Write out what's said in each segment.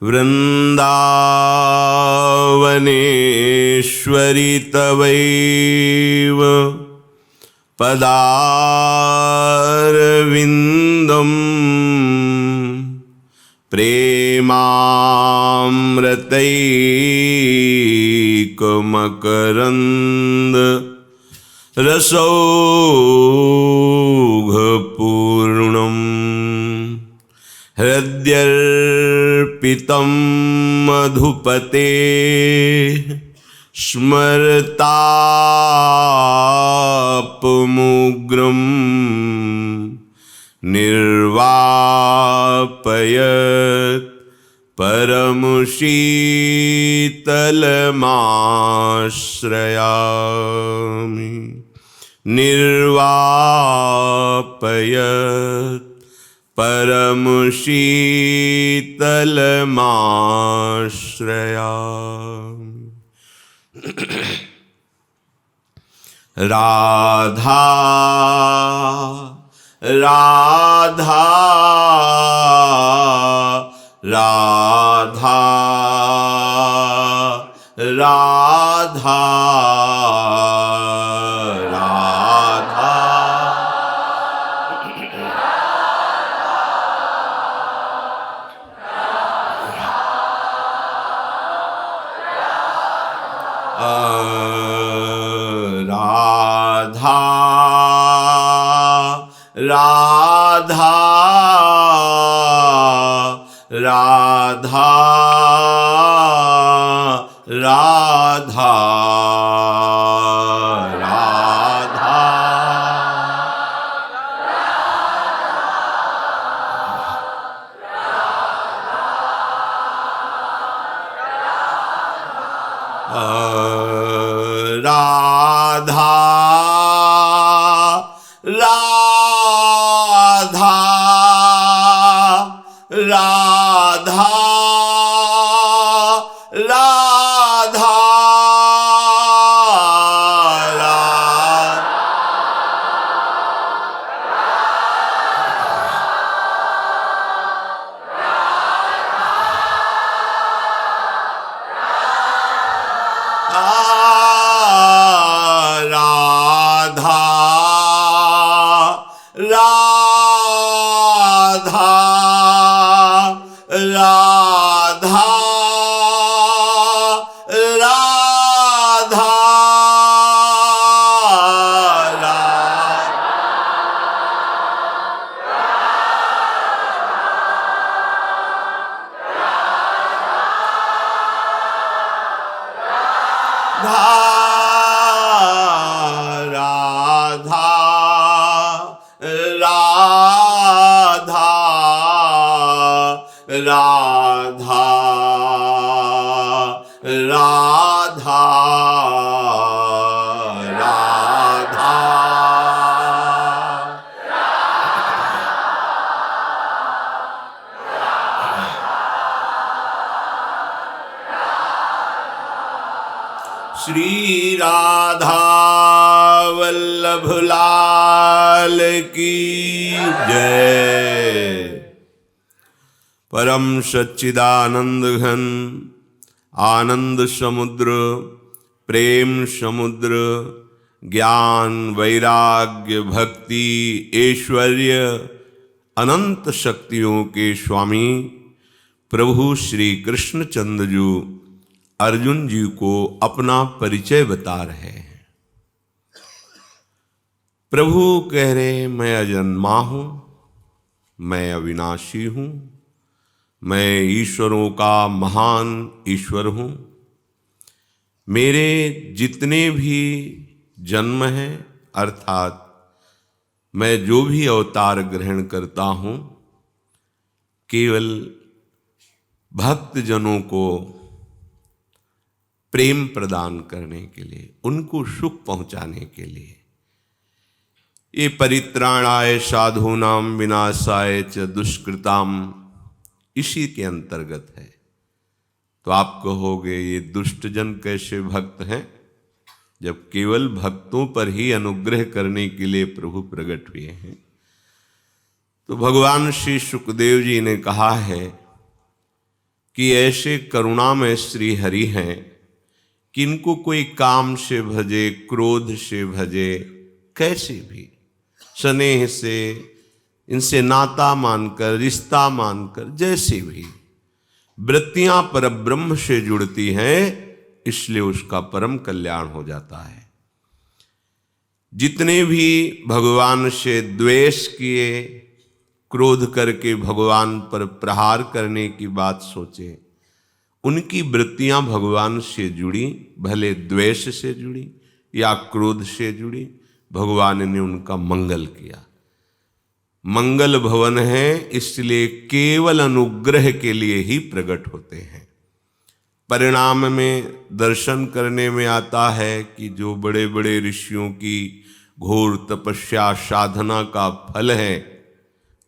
वृन्दावनेश्वरि तवैव पदारविन्दं प्रेमामृतैकमकरन्द रसौघपूर्णम् हृद्यर्पितं मधुपते स्मरतापमुग्रं निर्वापयत् परमशीतलमाश्रयामि निर्वापयत् परमशीतलमाश्रयामि। राधा राधा राधा राधा राधा राधा राधा राधा राधा राधा राधा राधा राधा राधा राधा राधा राधा श्री राधा वल्लभ लाल की जय। परम सच्चिदानंद घन आनंद समुद्र प्रेम समुद्र ज्ञान वैराग्य भक्ति ऐश्वर्य अनंत शक्तियों के स्वामी प्रभु श्री कृष्णचंद्र जी अर्जुन जी को अपना परिचय बता रहे हैं। प्रभु कह रहे मैं अजन्मा हूं, मैं अविनाशी हूं, मैं ईश्वरों का महान ईश्वर हूँ। मेरे जितने भी जन्म हैं अर्थात मैं जो भी अवतार ग्रहण करता हूँ केवल भक्त जनों को प्रेम प्रदान करने के लिए, उनको सुख पहुँचाने के लिए। ये परित्राणाय साधूनां विनाशाय च दुष्कृताम इसी के अंतर्गत है। तो आप कहोगे ये दुष्टजन कैसे भक्त हैं, जब केवल भक्तों पर ही अनुग्रह करने के लिए प्रभु प्रकट हुए हैं। तो भगवान श्री सुखदेव जी ने कहा है कि ऐसे करुणामय श्री हरि हैं कि इनको कोई काम से भजे, क्रोध से भजे, कैसे भी स्नेह से, इनसे नाता मानकर, रिश्ता मानकर, जैसे भी वृत्तियां परब्रह्म से जुड़ती हैं, इसलिए उसका परम कल्याण हो जाता है। जितने भी भगवान से द्वेष किए, क्रोध करके भगवान पर प्रहार करने की बात सोचे, उनकी वृत्तियां भगवान से जुड़ी, भले द्वेष से जुड़ी या क्रोध से जुड़ी, भगवान ने उनका मंगल किया। मंगल भवन है, इसलिए केवल अनुग्रह के लिए ही प्रकट होते हैं। परिणाम में दर्शन करने में आता है कि जो बड़े बड़े ऋषियों की घोर तपस्या साधना का फल है,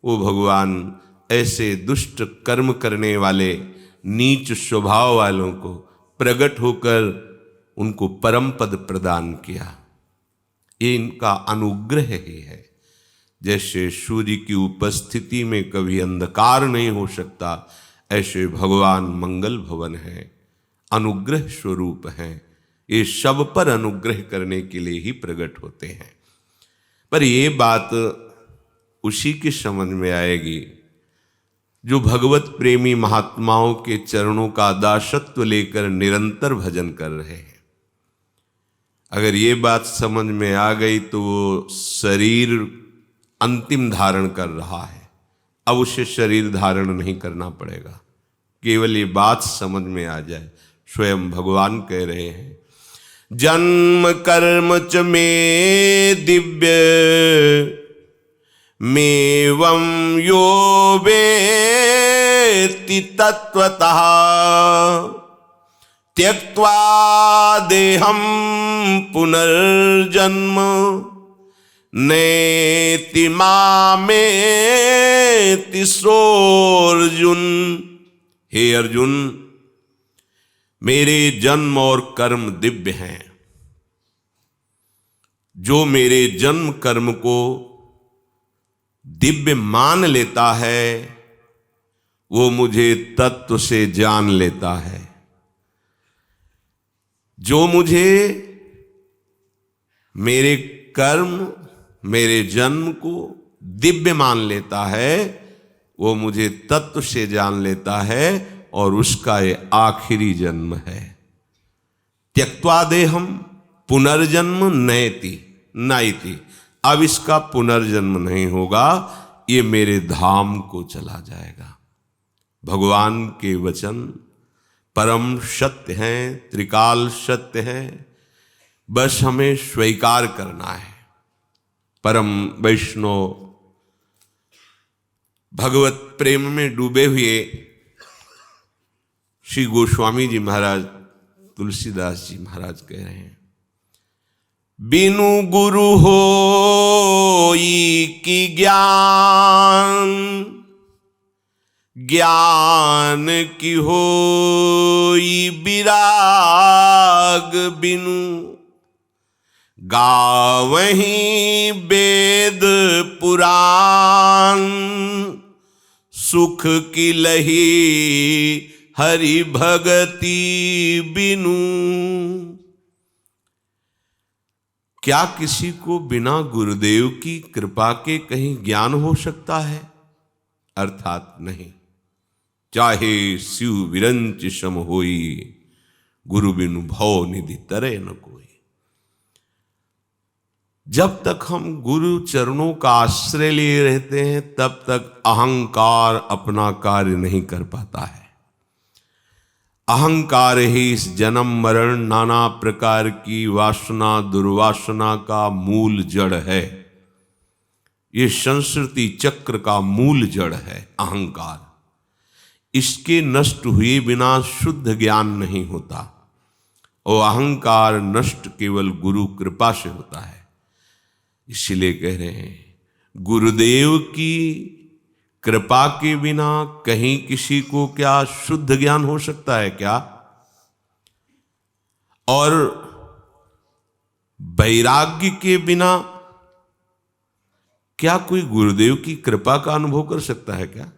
वो भगवान ऐसे दुष्ट कर्म करने वाले, नीच स्वभाव वालों को प्रकट होकर उनको परम पद प्रदान किया। ये इनका अनुग्रह ही है। जैसे सूर्य की उपस्थिति में कभी अंधकार नहीं हो सकता, ऐसे भगवान मंगल भवन है, अनुग्रह स्वरूप हैं। ये सब पर अनुग्रह करने के लिए ही प्रकट होते हैं। पर ये बात उसी की समझ में आएगी जो भगवत प्रेमी महात्माओं के चरणों का दासत्व लेकर निरंतर भजन कर रहे हैं। अगर ये बात समझ में आ गई तो वो शरीर अंतिम धारण कर रहा है, अब उसे शरीर धारण नहीं करना पड़ेगा। केवल ये बात समझ में आ जाए। स्वयं भगवान कह रहे हैं, जन्म कर्म च में दिव्य मेवं यो वेत्ति तत्वतः त्यक्त्वा देहं पुनर्जन्म नेति मामेति सोऽर्जुन। हे अर्जुन, मेरे जन्म और कर्म दिव्य हैं। जो मेरे जन्म कर्म को दिव्य मान लेता है, वो मुझे तत्व से जान लेता है। जो मुझे मेरे कर्म, मेरे जन्म को दिव्य मान लेता है, वो मुझे तत्व से जान लेता है और उसका ये आखिरी जन्म है। त्यक्त्वा देहम पुनर्जन्म नयति नाइति। अब इसका पुनर्जन्म नहीं होगा, ये मेरे धाम को चला जाएगा। भगवान के वचन परम सत्य हैं, त्रिकाल सत्य हैं, बस हमें स्वीकार करना है। परम वैष्णव भगवत प्रेम में डूबे हुए श्री गोस्वामी जी महाराज, तुलसीदास जी महाराज कह रहे हैं, बिनु गुरु होई की ज्ञान, ज्ञान की होई विराग बिनु, गावहीं वेद पुराण, सुख की लही हरि भगति बिनु। क्या किसी को बिना गुरुदेव की कृपा के कहीं ज्ञान हो सकता है? अर्थात नहीं। चाहे शिव विरंच सम होई, गुरु बिनु भव निधि तरे न कोई। जब तक हम गुरु चरणों का आश्रय लिए रहते हैं, तब तक अहंकार अपना कार्य नहीं कर पाता है। अहंकार ही इस जन्म मरण नाना प्रकार की वासना दुर्वासना का मूल जड़ है। ये संस्कृति चक्र का मूल जड़ है अहंकार। इसके नष्ट हुए बिना शुद्ध ज्ञान नहीं होता, और अहंकार नष्ट केवल गुरु कृपा से होता है। इसलिए कह रहे हैं, गुरुदेव की कृपा के बिना कहीं किसी को क्या शुद्ध ज्ञान हो सकता है क्या? और वैराग्य के बिना क्या कोई गुरुदेव की कृपा का अनुभव कर सकता है क्या?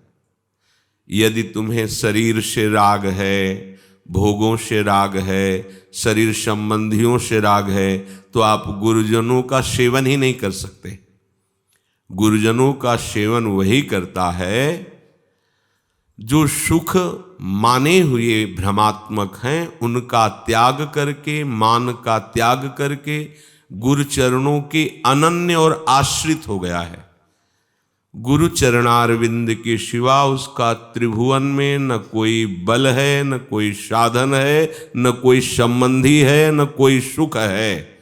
यदि तुम्हें शरीर से राग है, भोगों से राग है, शरीर संबंधियों से राग है, तो आप गुरुजनों का सेवन ही नहीं कर सकते। गुरुजनों का सेवन वही करता है जो सुख माने हुए भ्रमात्मक हैं, उनका त्याग करके, मान का त्याग करके गुरु चरणों के अनन्य और आश्रित हो गया है। गुरु चरणारविंद के सिवा उसका त्रिभुवन में न कोई बल है, न कोई साधन है, न कोई संबंधी है, न कोई सुख है।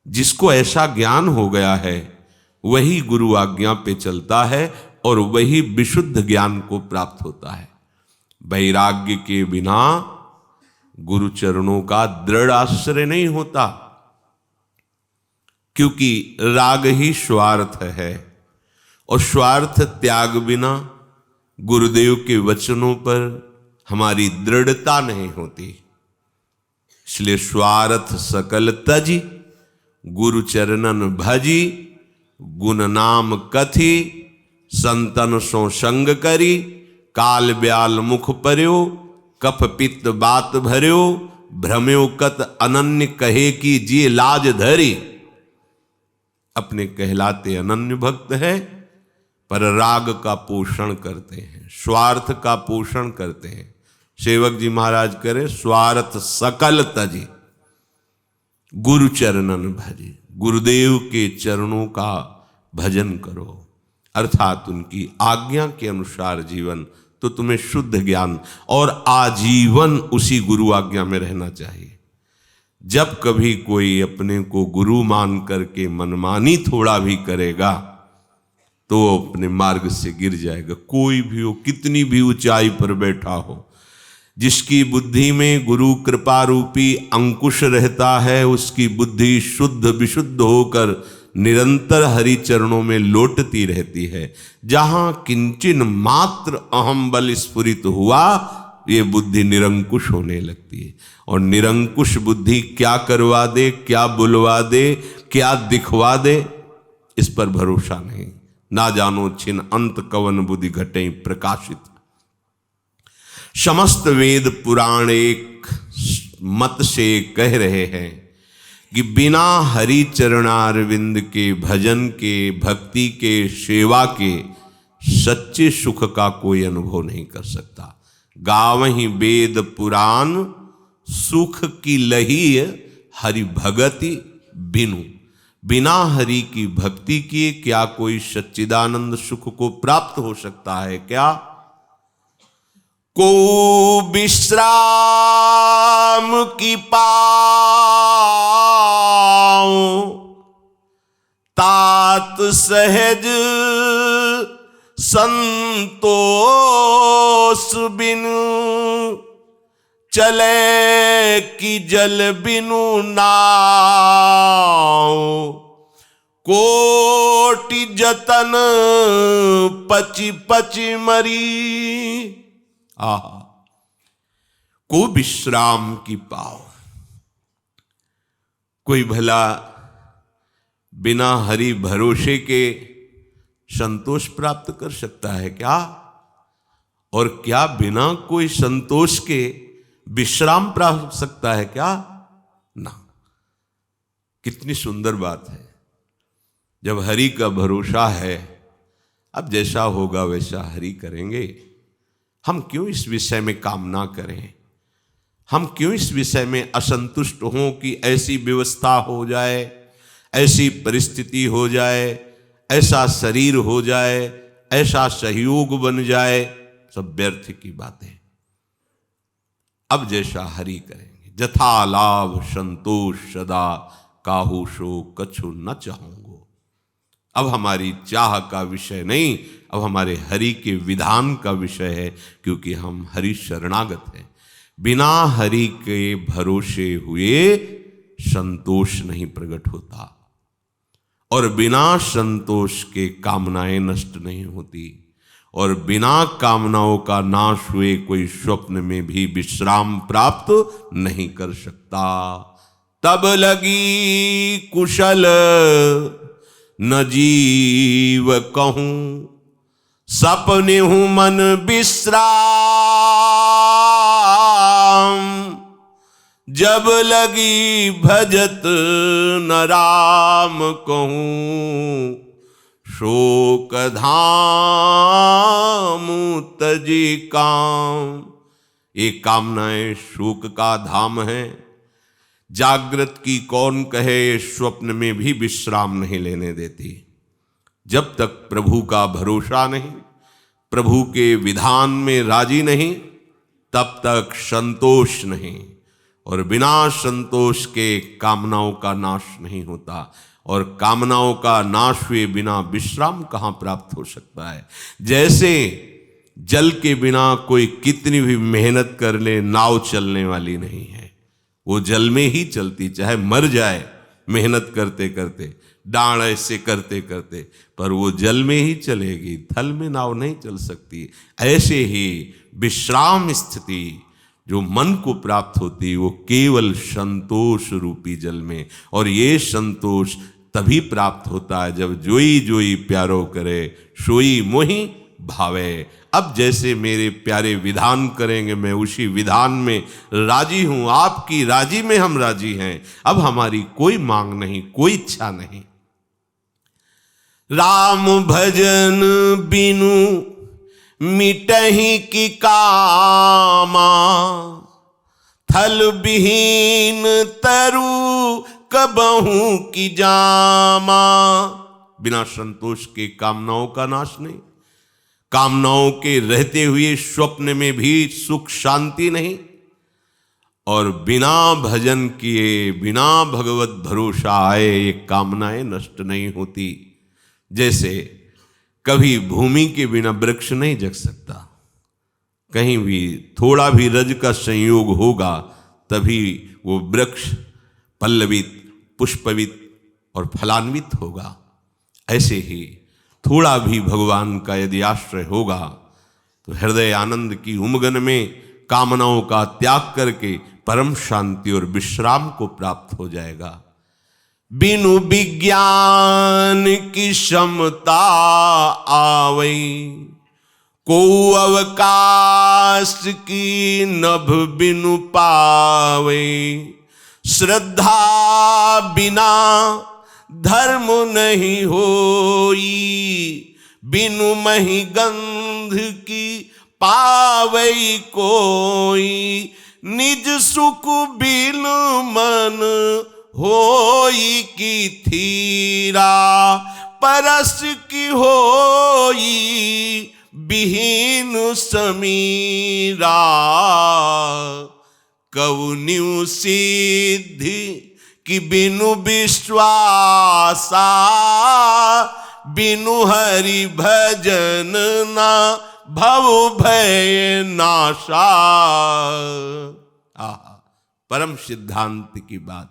जिसको ऐसा ज्ञान हो गया है वही गुरु आज्ञा पे चलता है और वही विशुद्ध ज्ञान को प्राप्त होता है। वैराग्य के बिना गुरु चरणों का दृढ़ आश्रय नहीं होता, क्योंकि राग ही स्वार्थ है और स्वार्थ त्याग बिना गुरुदेव के वचनों पर हमारी दृढ़ता नहीं होती। इसलिए स्वार्थ सकल तजी, गुरु चरणन भजी, गुण नाम कथी, संतन सो संग करी, काल ब्याल मुख पर्यो, कफ पित्त बात भर्यो, भ्रम्यो कत अनन्य कहे की जी लाज धरी। अपने कहलाते अनन्य भक्त है पर राग का पोषण करते हैं, स्वार्थ का पोषण करते हैं। सेवक जी महाराज करे स्वार्थ सकल तजी, गुरु चरणन भजी, गुरुदेव के चरणों का भजन करो, अर्थात उनकी आज्ञा के अनुसार जीवन, तो तुम्हें शुद्ध ज्ञान और आजीवन उसी गुरु आज्ञा में रहना चाहिए। जब कभी कोई अपने को गुरु मान करके मनमानी थोड़ा भी करेगा तो वो अपने मार्ग से गिर जाएगा। कोई भी हो, कितनी भी ऊंचाई पर बैठा हो, जिसकी बुद्धि में गुरु कृपा रूपी अंकुश रहता है, उसकी बुद्धि शुद्ध विशुद्ध होकर निरंतर हरि चरणों में लौटती रहती है। जहां किंचिन मात्र अहम बल स्फुरित हुआ, ये बुद्धि निरंकुश होने लगती है। और निरंकुश बुद्धि क्या करवा दे, क्या बुलवा दे, क्या दिखवा दे, इस पर भरोसा नहीं। ना जानो छिन अंत कवन बुद्धि घटे प्रकाशित। समस्त वेद पुराण एक मत से कह रहे हैं कि बिना हरि चरणारविंद के भजन के, भक्ति के, सेवा के सच्चे सुख का कोई अनुभव नहीं कर सकता। गावहीं वेद पुराण सुख की लही हरि भगति बिनु। बिना हरि की भक्ति किए क्या कोई सच्चिदानंद सुख को प्राप्त हो सकता है क्या? को विश्राम की पाऊं तात सहज संतोष बिनु, चले कि जल बिनु नाव, कोटि जतन पचि पचि मरी। आहा, को विश्राम की पाओ। कोई भला बिना हरि भरोसे के संतोष प्राप्त कर सकता है क्या? और क्या बिना कोई संतोष के विश्राम प्राप्त हो सकता है क्या? ना। कितनी सुंदर बात है। जब हरि का भरोसा है, अब जैसा होगा वैसा हरि करेंगे। हम क्यों इस विषय में कामना करें? हम क्यों इस विषय में असंतुष्ट हों कि ऐसी व्यवस्था हो जाए, ऐसी परिस्थिति हो जाए, ऐसा शरीर हो जाए, ऐसा सहयोग बन जाए? सब व्यर्थ की बातें। अब जैसा हरि करेंगे। जथा लाभ संतोष सदा, काहू सो कछु न चाहूंगो। अब हमारी चाह का विषय नहीं, अब हमारे हरि के विधान का विषय है, क्योंकि हम हरि शरणागत हैं। बिना हरि के भरोसे हुए संतोष नहीं प्रकट होता, और बिना संतोष के कामनाएं नष्ट नहीं होती, और बिना कामनाओं का नाश हुए कोई स्वप्न में भी विश्राम प्राप्त नहीं कर सकता। तब लगी कुशल न जीव कहूं, सपने हूं मन विश्राम, जब लगी भजत न राम कहूं, शोक धाम तजी काम। ये कामनाएं शोक का धाम है। जागृत की कौन कहे, स्वप्न में भी विश्राम नहीं लेने देती। जब तक प्रभु का भरोसा नहीं, प्रभु के विधान में राजी नहीं, तब तक संतोष नहीं। और बिना संतोष के कामनाओं का नाश नहीं होता, और कामनाओं का नाश हुए बिना विश्राम कहाँ प्राप्त हो सकता है। जैसे जल के बिना कोई कितनी भी मेहनत कर ले, नाव चलने वाली नहीं है। वो जल में ही चलती, चाहे मर जाए मेहनत करते करते, डांड ऐसे करते करते, पर वो जल में ही चलेगी, थल में नाव नहीं चल सकती। ऐसे ही विश्राम स्थिति जो मन को प्राप्त होती, वो केवल संतोष रूपी जल में। और ये संतोष तभी प्राप्त होता है जब जोई जोई प्यारो करे, सोई मोहि भावे। अब जैसे मेरे प्यारे विधान करेंगे, मैं उसी विधान में राजी हूं, आपकी राजी में हम राजी हैं। अब हमारी कोई मांग नहीं, कोई इच्छा नहीं। राम भजन बिनु मिटहि की कामा, थल विहीन तरु कबहू की जामा। बिना संतोष के कामनाओं का नाश नहीं, कामनाओं के रहते हुए स्वप्न में भी सुख शांति नहीं, और बिना भजन किए, बिना भगवत भरोसा आए ये कामनाएं नष्ट नहीं होती। जैसे कभी भूमि के बिना वृक्ष नहीं जग सकता, कहीं भी थोड़ा भी रज का संयोग होगा तभी वो वृक्ष पल्लवित, पुष्पवित और फलान्वित होगा। ऐसे ही थोड़ा भी भगवान का यदि आश्रय होगा तो हृदय आनंद की उमगन में कामनाओं का त्याग करके परम शांति और विश्राम को प्राप्त हो जाएगा। बिनु विज्ञान की क्षमता आवई, को अवकाश की नभ बिनु पावे। श्रद्धा बिना धर्म नहीं होई, बिनु मही गंध की पावई कोई। निज सुख बिनु मन होई की थीरा, परस की होई बिहीन समीरा। कौन्यू सिद्धि कि बिनु विश्वासा, बिनु हरि भजन ना भव भय नाशा। परम सिद्धांत की बात।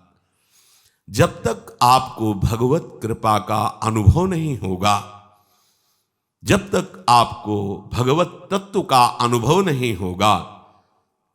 जब तक आपको भगवत कृपा का अनुभव नहीं होगा, जब तक आपको भगवत तत्व का अनुभव नहीं होगा,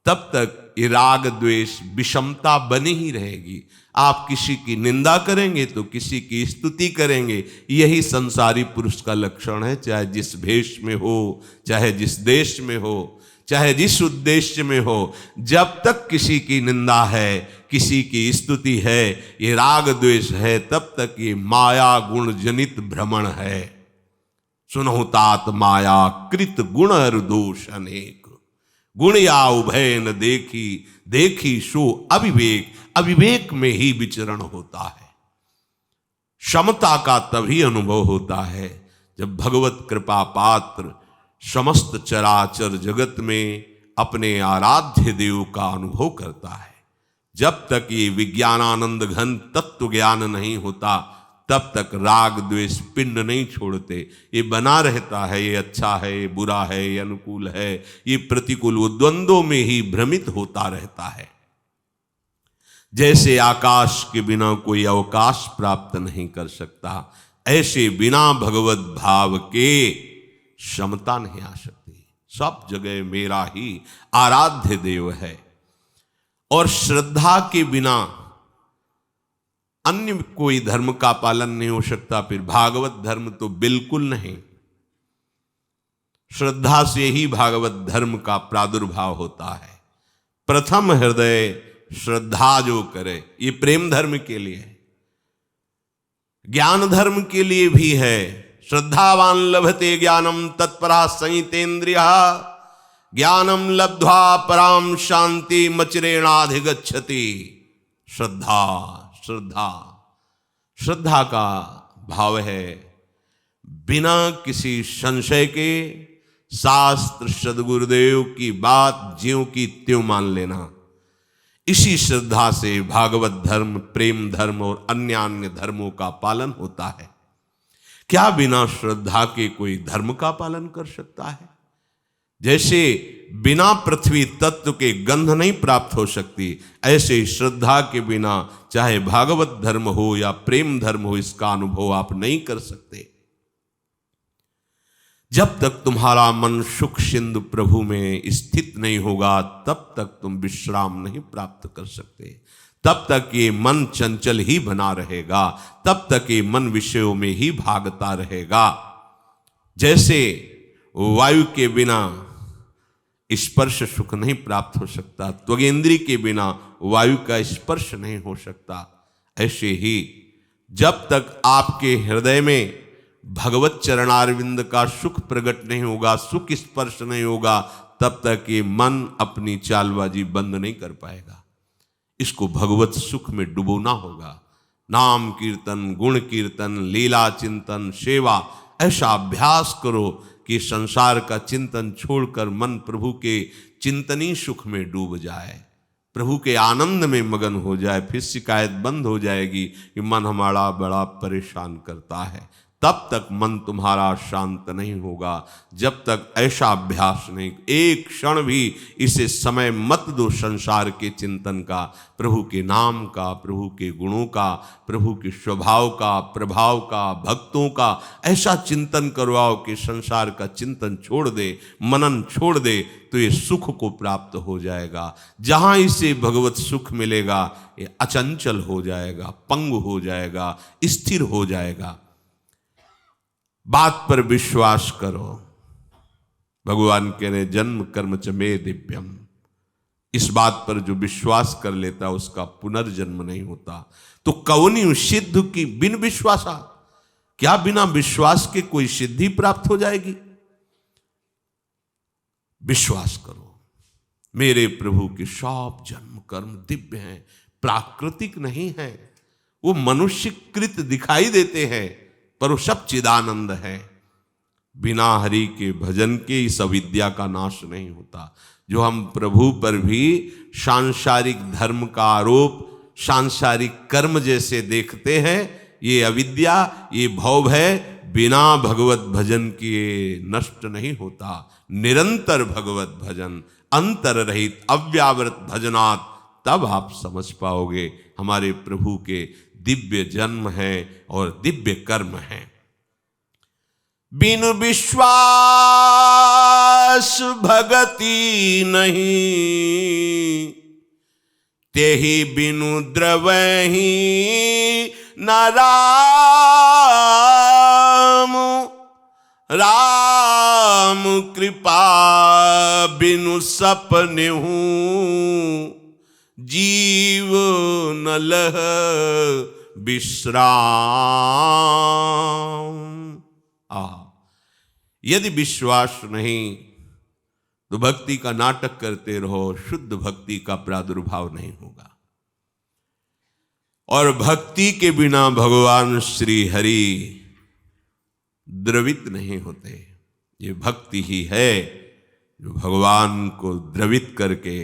तब तक ये राग द्वेष विषमता बनी ही रहेगी। आप किसी की निंदा करेंगे तो किसी की स्तुति करेंगे, यही संसारी पुरुष का लक्षण है। चाहे जिस भेष में हो, चाहे जिस देश में हो, चाहे जिस उद्देश्य में हो, जब तक किसी की निंदा है, किसी की स्तुति है, ये राग द्वेष है, तब तक ये माया गुण जनित भ्रमण है। सुनहु तात माया कृत गुण अर दोष अनेक, गुण या उभय न देखी, देखी सो अविवेक। अविवेक में ही विचरण होता है। क्षमता का तभी अनुभव होता है जब भगवत कृपा पात्र समस्त चराचर जगत में अपने आराध्य देव का अनुभव करता है। जब तक ये विज्ञानानंद घन तत्व ज्ञान नहीं होता, तब तक राग द्वेष पिंड नहीं छोड़ते। ये बना रहता है, ये अच्छा है, ये बुरा है, ये अनुकूल है, ये प्रतिकूल, वो द्वंद्वों में ही भ्रमित होता रहता है। जैसे आकाश के बिना कोई अवकाश प्राप्त नहीं कर सकता, ऐसे बिना भगवत भाव के क्षमता नहीं आ सकती। सब जगह मेरा ही आराध्य देव है। और श्रद्धा के बिना अन्य कोई धर्म का पालन नहीं हो सकता। फिर भागवत धर्म तो बिल्कुल नहीं। श्रद्धा से ही भागवत धर्म का प्रादुर्भाव होता है। प्रथम हृदय श्रद्धा जो करे, ये प्रेम धर्म के लिए है, ज्ञान धर्म के लिए भी है। श्रद्धावान लभते ज्ञानम तत्परा संयतेन्द्रिया, ज्ञानम लब्ध्वा पराम शांति मचरेणाधिगच्छति। श्रद्धा श्रद्धा श्रद्धा का भाव है बिना किसी संशय के शास्त्र सदगुरुदेव की बात ज्यों की त्यों मान लेना। इसी श्रद्धा से भागवत धर्म, प्रेम धर्म और अन्य धर्मों का पालन होता है। क्या बिना श्रद्धा के कोई धर्म का पालन कर सकता है? जैसे बिना पृथ्वी तत्व के गंध नहीं प्राप्त हो सकती, ऐसे श्रद्धा के बिना चाहे भागवत धर्म हो या प्रेम धर्म हो, इसका अनुभव आप नहीं कर सकते। जब तक तुम्हारा मन सुख सिंधु प्रभु में स्थित नहीं होगा, तब तक तुम विश्राम नहीं प्राप्त कर सकते। तब तक ये मन चंचल ही बना रहेगा, तब तक ये मन विषयों में ही भागता रहेगा। जैसे वायु के बिना स्पर्श सुख नहीं प्राप्त हो सकता, त्वगेंद्री के बिना वायु का स्पर्श नहीं हो सकता, ऐसे ही जब तक आपके हृदय में भगवत चरणारविंद का सुख प्रकट नहीं होगा, सुख स्पर्श नहीं होगा, तब तक ये मन अपनी चालबाजी बंद नहीं कर पाएगा। इसको भगवत सुख में डुबोना होगा। नाम कीर्तन, गुण कीर्तन, लीला चिंतन, सेवा, ऐसा अभ्यास करो कि संसार का चिंतन छोड़कर मन प्रभु के चिंतनी सुख में डूब जाए, प्रभु के आनंद में मगन हो जाए। फिर शिकायत बंद हो जाएगी कि मन हमारा बड़ा परेशान करता है। तब तक मन तुम्हारा शांत नहीं होगा जब तक ऐसा अभ्यास नहीं। एक क्षण भी इसे समय मत दो संसार के चिंतन का, प्रभु के नाम का, प्रभु के गुणों का, प्रभु के स्वभाव का, प्रभाव का, भक्तों का ऐसा चिंतन करवाओ कि संसार का चिंतन छोड़ दे, मनन छोड़ दे, तो ये सुख को प्राप्त हो जाएगा। जहाँ इसे भगवत सुख मिलेगा ये अचंचल हो जाएगा, पंगु हो जाएगा, स्थिर हो जाएगा। बात पर विश्वास करो। भगवान कह रहे जन्म कर्म च मे दिव्यम। इस बात पर जो विश्वास कर लेता उसका पुनर्जन्म नहीं होता। तो कौनी सिद्ध की बिन विश्वासा, क्या बिना विश्वास के कोई सिद्धि प्राप्त हो जाएगी? विश्वास करो मेरे प्रभु के सब जन्म कर्म दिव्य हैं, प्राकृतिक नहीं है। वो मनुष्यकृत दिखाई देते हैं पर वो सब चिदानंद है। बिना हरि के भजन के इस अविद्या का नाश नहीं होता। जो हम प्रभु पर भी सांसारिक धर्म का आरोप, सांसारिक कर्म जैसे देखते हैं, ये अविद्या, ये भव है, बिना भगवत भजन किए नष्ट नहीं होता। निरंतर भगवत भजन, अंतर रहित अव्यावृत भजनात्, तब आप समझ पाओगे हमारे प्रभु के दिव्य जन्म है और दिव्य कर्म है। बिनु विश्वास भगति नहीं, तेहि बिनु द्रवहि न राम। राम कृपा बिनु सपने हूँ, जीव न लह विश्राम। यदि विश्वास नहीं तो भक्ति का नाटक करते रहो, शुद्ध भक्ति का प्रादुर्भाव नहीं होगा। और भक्ति के बिना भगवान श्री हरि द्रवित नहीं होते। ये भक्ति ही है जो भगवान को द्रवित करके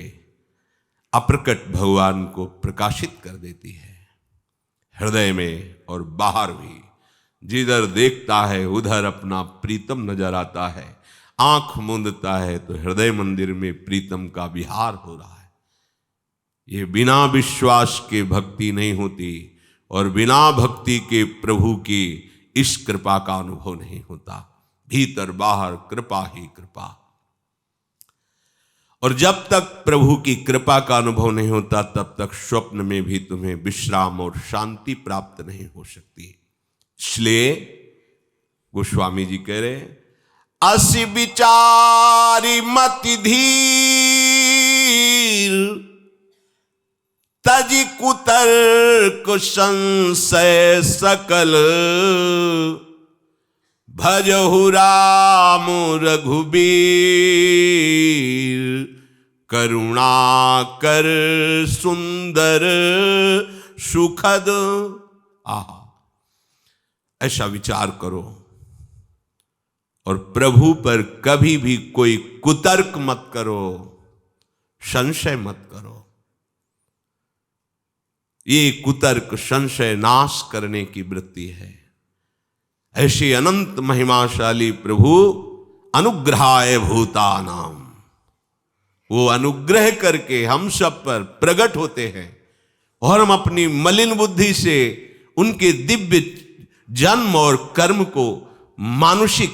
अप्रकट भगवान को प्रकाशित कर देती है, हृदय में और बाहर भी। जिधर देखता है उधर अपना प्रीतम नजर आता है, आंख मूंदता है तो हृदय मंदिर में प्रीतम का विहार हो रहा है। ये बिना विश्वास के भक्ति नहीं होती और बिना भक्ति के प्रभु की इस कृपा का अनुभव नहीं होता। भीतर बाहर कृपा ही कृपा। और जब तक प्रभु की कृपा का अनुभव नहीं होता तब तक स्वप्न में भी तुम्हें विश्राम और शांति प्राप्त नहीं हो सकती। इसलिए गोस्वामी जी कह रहे असि विचारी मति धीर, तजि कुतर्क संशय सकल, भजहु राम रघुबीर, करुणा कर सुंदर सुखद। आहा, ऐसा विचार करो और प्रभु पर कभी भी कोई कुतर्क मत करो, संशय मत करो। ये कुतर्क संशय नाश करने की वृत्ति है। ऐसे अनंत महिमाशाली प्रभु अनुग्रहाय भूतानाम, वो अनुग्रह करके हम सब पर प्रकट होते हैं और हम अपनी मलिन बुद्धि से उनके दिव्य जन्म और कर्म को मानुषिक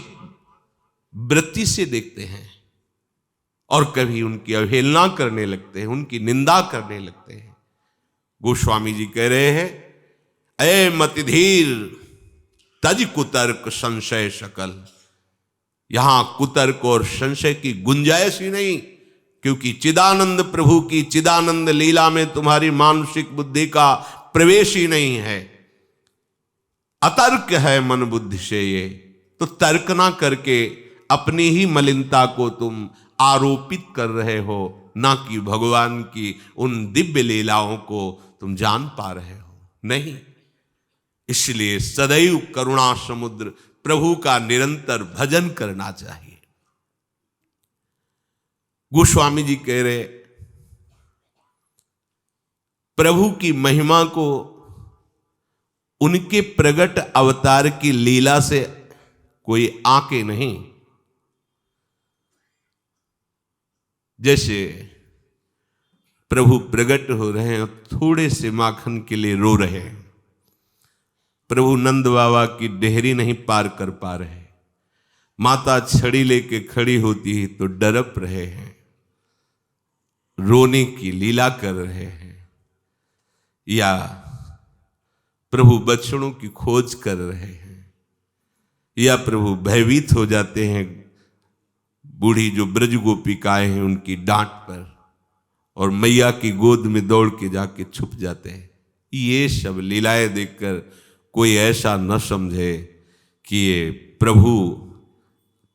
वृत्ति से देखते हैं और कभी उनकी अवहेलना करने लगते हैं, उनकी निंदा करने लगते हैं। गोस्वामी जी कह रहे हैं, ऐ मतिधीर तज कुतर्क संशय सकल। यहां कुतर्क और संशय की गुंजाइश ही नहीं, क्योंकि चिदानंद प्रभु की चिदानंद लीला में तुम्हारी मानसिक बुद्धि का प्रवेश ही नहीं है। अतर्क है मन बुद्धि से ये, तो तर्क ना करके अपनी ही मलिनता को तुम आरोपित कर रहे हो, ना कि भगवान की उन दिव्य लीलाओं को तुम जान पा रहे हो। नहीं, इसलिए सदैव करुणा समुद्र प्रभु का निरंतर भजन करना चाहिए। गोस्वामी जी कह रहे, प्रभु की महिमा को उनके प्रगट अवतार की लीला से कोई आके नहीं। जैसे प्रभु प्रकट हो रहे हैं, थोड़े से माखन के लिए रो रहे हैं। प्रभु नंद बाबा की डेहरी नहीं पार कर पा रहे, माता छड़ी लेके खड़ी होती है तो डरप रहे हैं, रोने की लीला कर रहे हैं। या प्रभु बछड़ों की खोज कर रहे हैं, या प्रभु भयभीत हो जाते हैं बूढ़ी जो ब्रज गोपिकाएं हैं उनकी डांट पर, और मैया की गोद में दौड़ के जाके छुप जाते हैं। ये सब लीलाएं देखकर कोई ऐसा न समझे कि ये प्रभु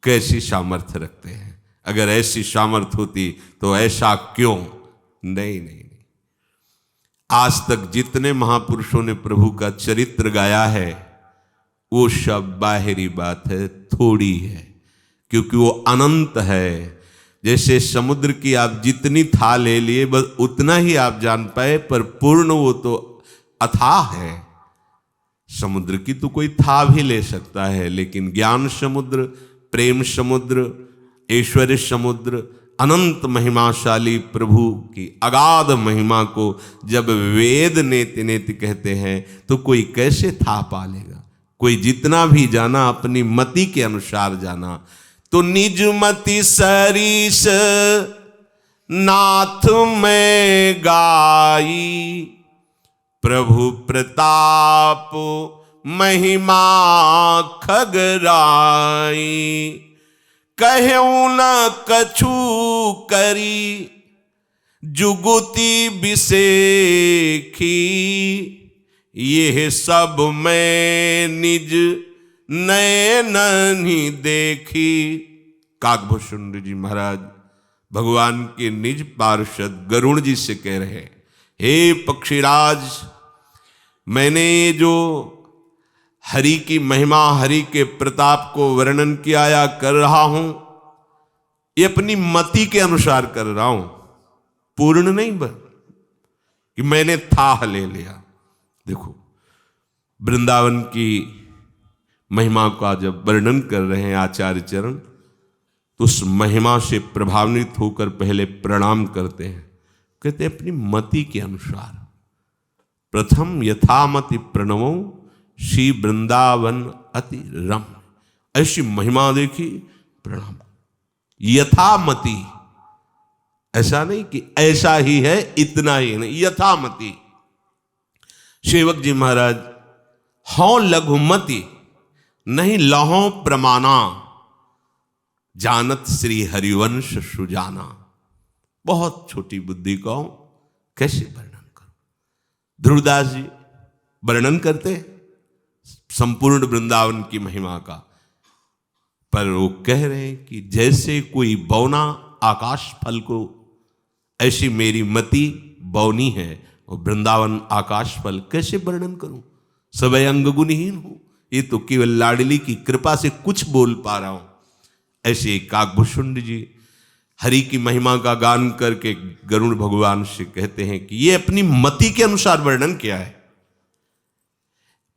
कैसी सामर्थ्य रखते हैं। अगर ऐसी सामर्थ्य होती तो ऐसा क्यों? नहीं नहीं नहीं। आज तक जितने महापुरुषों ने प्रभु का चरित्र गाया है वो सब बाहरी बात है, थोड़ी है, क्योंकि वो अनंत है। जैसे समुद्र की आप जितनी था ले लिए बस उतना ही आप जान पाए, पर पूर्ण वो तो अथाह है। समुद्र की तो कोई था भी ले सकता है, लेकिन ज्ञान समुद्र, प्रेम समुद्र, ऐश्वर्य समुद्र, अनंत महिमाशाली प्रभु की अगाध महिमा को जब वेद नेति नेति कहते हैं तो कोई कैसे था पा लेगा? कोई जितना भी जाना अपनी मति के अनुसार जाना। तो निज मति सरीस नाथ में गाई, प्रभु प्रताप महिमा खगराई, कहूँ न कछु करी जुगुति बिसेखी, ये सब मैं निज नयन ही देखी। काकभूषण जी महाराज भगवान के निज पार्षद गरुड़ जी से कह रहे हैं, हे पक्षीराज, मैंने जो हरि की महिमा, हरि के प्रताप को वर्णन किया या कर रहा हूं, ये अपनी मति के अनुसार कर रहा हूं, पूर्ण नहीं बन कि मैंने था ले लिया। देखो वृंदावन की महिमा का जब वर्णन कर रहे हैं आचार्य चरण, तो उस महिमा से प्रभावित होकर पहले प्रणाम करते हैं, कहते हैं अपनी मति के अनुसार। प्रथम यथामति प्रणवो श्री वृंदावन अति रम। ऐसी महिमा देखी, प्रणाम। यथामति, ऐसा नहीं कि ऐसा ही है इतना ही नहीं, यथामति। सेवक जी महाराज, हौ लघुमति नहीं लहो प्रमाणा, जानत श्री हरिवंश सुजाना। बहुत छोटी बुद्धि को कैसे वर्णन करूं। ध्रुवदास जी वर्णन करते संपूर्ण वृंदावन की महिमा का, पर वो कह रहे हैं कि जैसे कोई बौना आकाश फल को, ऐसी मेरी मति बौनी है और वृंदावन आकाश फल कैसे वर्णन करूं। सब अंग गुणहीन हूं, ये तो केवल लाडली की कृपा से कुछ बोल पा रहा हूं। ऐसे काकभूषुंड जी हरि की महिमा का गान करके गरुड़ भगवान से कहते हैं कि ये अपनी मति के अनुसार वर्णन किया है,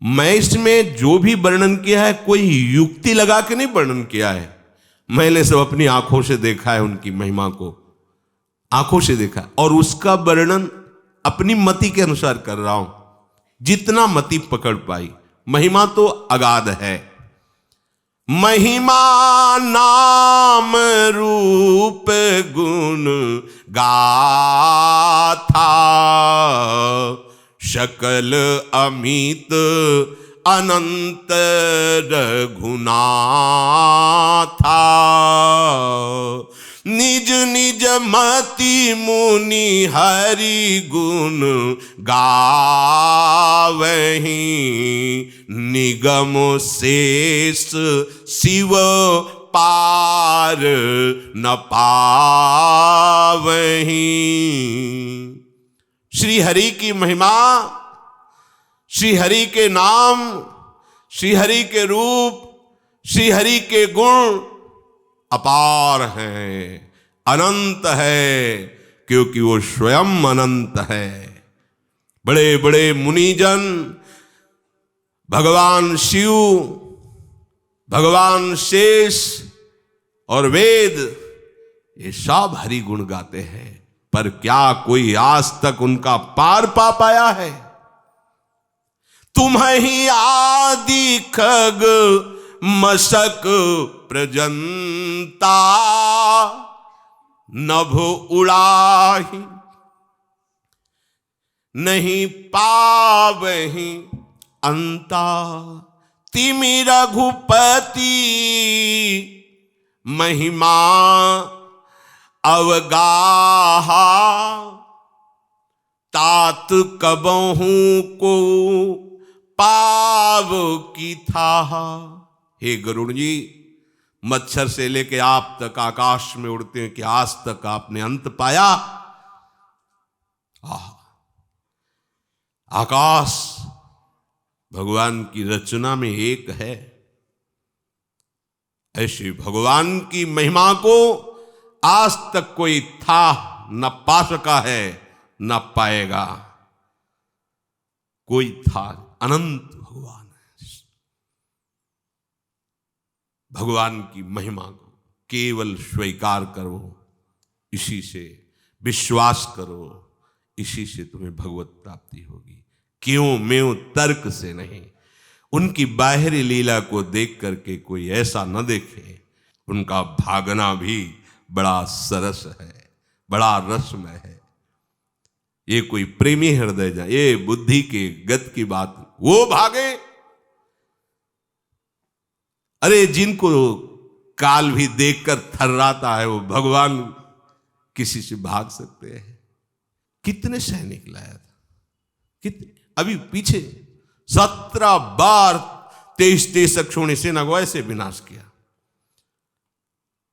मैं इसमें जो भी वर्णन किया है कोई युक्ति लगा के नहीं वर्णन किया है। मैंने सब अपनी आंखों से देखा है, उनकी महिमा को आंखों से देखा है और उसका वर्णन अपनी मति के अनुसार कर रहा हूं, जितना मति पकड़ पाई। महिमा तो अगाध है। महिमा नाम रूप गुण गाथा, सकल अमित अनंत रघुनाथा। निज निज मति मुनि हरि गुण गावहीं, निगम शेष शिव पार न पावहीं। श्री हरि की महिमा, श्री हरि के नाम, श्री हरि के रूप, श्री हरि के गुण अपार है, अनंत है, क्योंकि वो स्वयं अनंत है। बड़े बड़े मुनिजन, भगवान शिव, भगवान शेष और वेद, ये सब हरि गुण गाते हैं, पर क्या कोई आज तक उनका पार पा पाया है। तुम्हीं आदि खग मशक प्रजंता, नभ उड़ाही नहीं पावहीं अंता। तिमि रघुपति महिमा अवगाहा, तात कबहू को पाव की था। हे गरुड़ जी, मच्छर से लेके आप तक आकाश में उड़ते हैं कि आज तक आपने अंत पाया। आकाश भगवान की रचना में एक है, ऐसी भगवान की महिमा को आज तक कोई था न पा सका है न पाएगा। कोई था, अनंत भगवान है। भगवान की महिमा को केवल स्वीकार करो, इसी से विश्वास करो, इसी से तुम्हें भगवत प्राप्ति होगी। क्यों म्यों तर्क से नहीं। उनकी बाहरी लीला को देख करके कोई ऐसा न देखे। उनका भागना भी बड़ा सरस है, बड़ा रसमय है। ये कोई प्रेमी हृदय जाए, ये बुद्धि के गत की बात, वो भागे। अरे जिनको काल भी देखकर थर्राता है, वो भगवान किसी से भाग सकते हैं। कितने सैनिक लाया था, कितने अभी पीछे 17 बार 23 अक्षोणी सेना को ऐसे विनाश किया।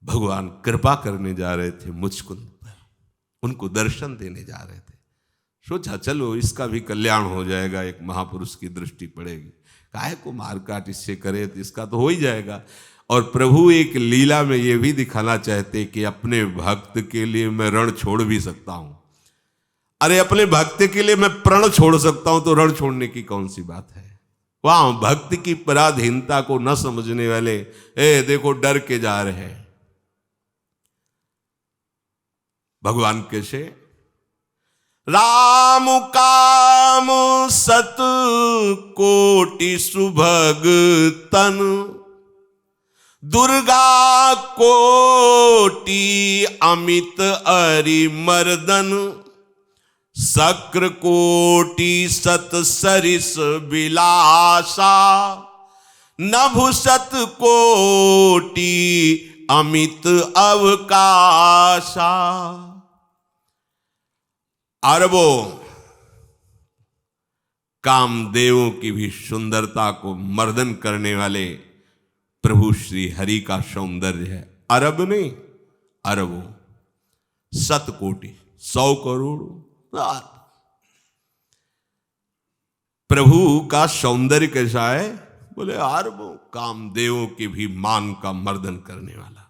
भगवान कृपा करने जा रहे थे मुचकुंद पर, उनको दर्शन देने जा रहे थे। सोचा चलो इसका भी कल्याण हो जाएगा, एक महापुरुष की दृष्टि पड़ेगी। काहे को मारकाट इससे करे, तो इसका तो हो ही जाएगा। और प्रभु एक लीला में ये भी दिखाना चाहते कि अपने भक्त के लिए मैं रण छोड़ भी सकता हूं। अरे अपने भक्त के लिए मैं प्रण छोड़ सकता हूं, तो रण छोड़ने की कौन सी बात है। वहां भक्त की पराधीनता को न समझने वाले देखो डर के जा रहे हैं। भगवान कैसे राम काम सत कोटि सुभग तन, दुर्गा कोटि अमित अरिमर्दन, शक्र कोटि सत सरिस विलासा, नभ सत कोटि अमित अवकाशा। अरबों कामदेवों की भी सुंदरता को मर्दन करने वाले प्रभु श्री हरि का सौंदर्य है। अरब नहीं, अरबों, शतकोटि, 100 करोड़। प्रभु का सौंदर्य कैसा है? बोले अरबों कामदेवों के भी मान का मर्दन करने वाला।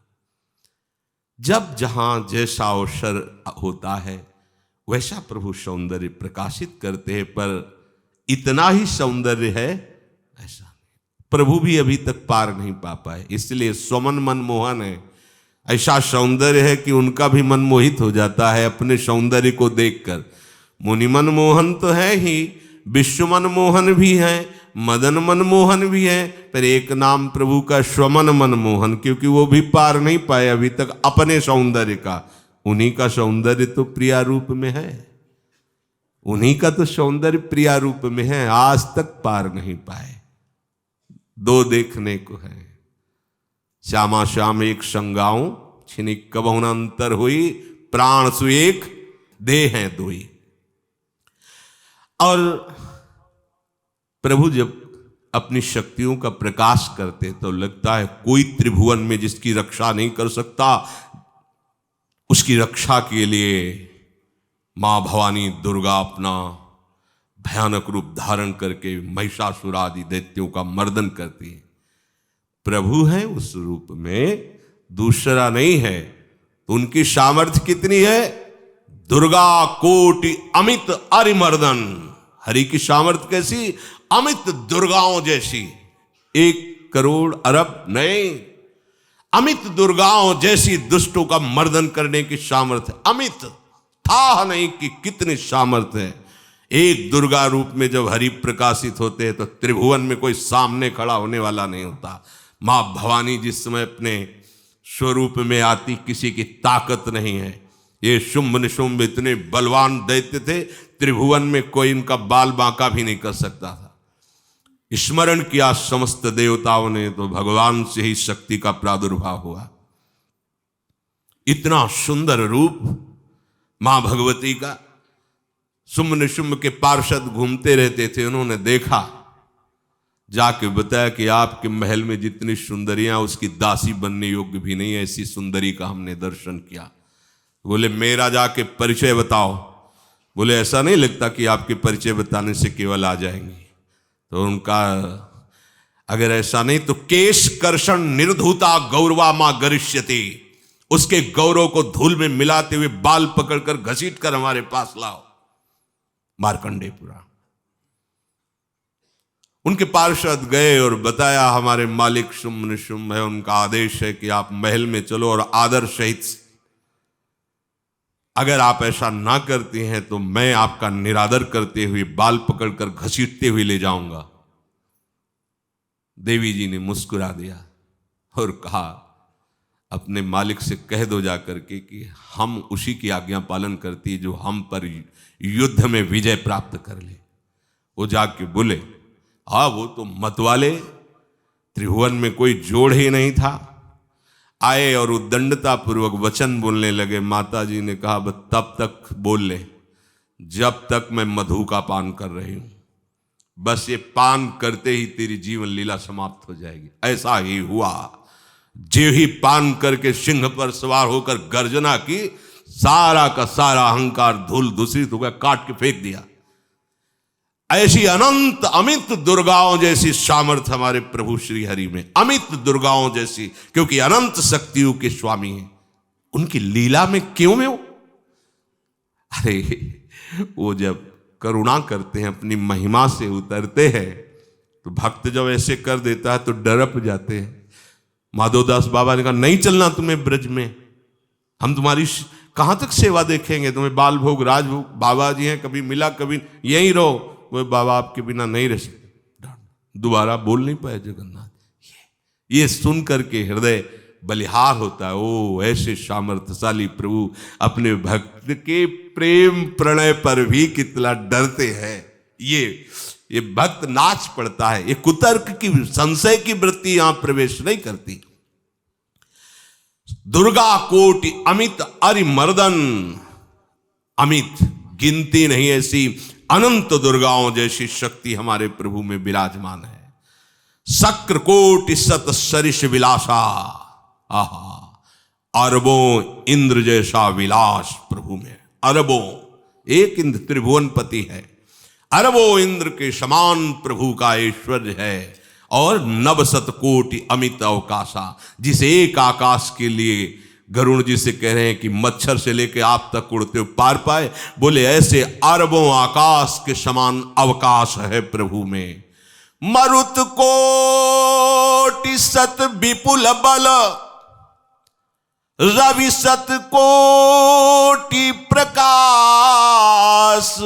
जब जहां जैसा अवसर होता है वैसा प्रभु सौंदर्य प्रकाशित करते हैं, पर इतना ही सौंदर्य है ऐसा प्रभु भी अभी तक पार नहीं पा पाए। इसलिए स्वमन मनमोहन है, ऐसा सौंदर्य है कि उनका भी मन मोहित हो जाता है अपने सौंदर्य को देखकर। मुनि मनमोहन तो है ही, विश्व मनमोहन भी है, मदन मनमोहन भी है, पर एक नाम प्रभु का स्वमन मनमोहन, क्योंकि वो भी पार नहीं पाए अभी तक अपने सौंदर्य का। उन्हीं का सौंदर्य तो प्रिया रूप में है, उन्हीं का तो सौंदर्य प्रिया रूप में है, आज तक पार नहीं पाए। 2 देखने को है, श्यामा श्याम एक संगाऊं, छिनिक कबहुं न अंतर हुई, प्राण सु एक देह हैं दोई। और प्रभु जब अपनी शक्तियों का प्रकाश करते तो लगता है कोई त्रिभुवन में जिसकी रक्षा नहीं कर सकता, उसकी रक्षा के लिए मां भवानी दुर्गा अपना भयानक रूप धारण करके महिषासुर आदि दैत्यों का मर्दन करती है। प्रभु है उस रूप में, दूसरा नहीं है। तो उनकी सामर्थ्य कितनी है? दुर्गा कोटि अमित अरिमर्दन। हरि की सामर्थ्य कैसी? अमित दुर्गाओं जैसी। 1 करोड़ अरब नहीं, अमित दुर्गाओं जैसी दुष्टों का मर्दन करने की सामर्थ्य। अमित था नहीं कि कितनी सामर्थ्य है। एक दुर्गा रूप में जब हरि प्रकाशित होते हैं तो त्रिभुवन में कोई सामने खड़ा होने वाला नहीं होता। मां भवानी जिस समय अपने स्वरूप में आती, किसी की ताकत नहीं है। ये शुंभ निशुंभ इतने बलवान दैत्य थे, त्रिभुवन में कोई इनका बाल बांका भी नहीं कर सकता था। स्मरण किया समस्त देवताओं ने तो भगवान से ही शक्ति का प्रादुर्भाव हुआ। इतना सुंदर रूप मां भगवती का। शुंभ निशुंभ के पार्षद घूमते रहते थे, उन्होंने देखा, जाके बताया कि आपके महल में जितनी सुंदरियां उसकी दासी बनने योग्य भी नहीं, ऐसी सुंदरी का हमने दर्शन किया। बोले मेरा जाके परिचय बताओ। बोले ऐसा नहीं लगता कि आपके परिचय बताने से केवल आ जाएंगी। तो उनका अगर ऐसा नहीं तो केश कर्षण निर्धूता गौरवा मां गरिष्यति, उसके गौरव को धूल में मिलाते हुए बाल पकड़कर घसीट कर हमारे पास लाओ। मार्कंडेयपुरा उनके पार्षद गए और बताया हमारे मालिक शुंभ निशुंभ है, उनका आदेश है कि आप महल में चलो और आदर सहित, अगर आप ऐसा ना करती हैं तो मैं आपका निरादर करते हुए बाल पकड़कर घसीटते हुए ले जाऊंगा। देवी जी ने मुस्कुरा दिया और कहा अपने मालिक से कह दो जाकर के कि हम उसी की आज्ञा पालन करती जो हम पर युद्ध में विजय प्राप्त कर ले। वो जाके बोले हाँ वो तो मतवाले, त्रिभुवन में कोई जोड़ ही नहीं था। आए और उद्दंडता पूर्वक वचन बोलने लगे। माता जी ने कहा बस तब तक बोल ले जब तक मैं मधु का पान कर रही हूं, बस ये पान करते ही तेरी जीवन लीला समाप्त हो जाएगी। ऐसा ही हुआ। जो ही पान करके सिंह पर सवार होकर गर्जना की, सारा का सारा अहंकार धूल दूषित हो गया, काट के फेंक दिया। ऐसी अनंत अमित दुर्गाओं जैसी सामर्थ्य हमारे प्रभु श्री हरि में, अमित दुर्गाओं जैसी, क्योंकि अनंत शक्तियों के स्वामी हैं। उनकी लीला में क्यों में हो? अरे वो जब करुणा करते हैं, अपनी महिमा से उतरते हैं, तो भक्त जब ऐसे कर देता है तो डरप जाते हैं। माधवदास बाबा ने कहा नहीं चलना तुम्हें ब्रज में, हम तुम्हारी कहां तक सेवा देखेंगे, तुम्हें बाल भोग राजभोग, बाबा जी हैं, कभी मिला कभी यहीं रहो। वो बाबा आपके बिना नहीं रह सकते। दोबारा बोल नहीं पाए जगन्नाथ। ये सुन करके हृदय बलिहार होता है। ओ ऐसे सामर्थ्यशाली प्रभु अपने भक्त के प्रेम प्रणय पर भी कितना डरते हैं। ये भक्त नाच पड़ता है। ये कुतर्क की, संशय की वृत्ति यहां प्रवेश नहीं करती। दुर्गा कोटि अमित अरिमर्दन, अमित गिनती नहीं ऐसी अनंत दुर्गाओं जैसी शक्ति हमारे प्रभु में विराजमान है। शक्र कोटि सत सरिष विलासा, आहा, अरबों इंद्र जैसा विलास प्रभु में। अरबों, एक इंद्र त्रिभुवनपति है, अरबों इंद्र के समान प्रभु का ऐश्वर्य है। और नवशत कोटि अमित अवकाशा, जिस एक आकाश के लिए गरुड़ जी से कह रहे हैं कि मच्छर से लेके आप तक उड़ते हो पार पाए, बोले ऐसे अरबों आकाश के समान अवकाश है प्रभु में। मरुत कोटि सत विपुल बल, रवि सत कोटि प्रकाश,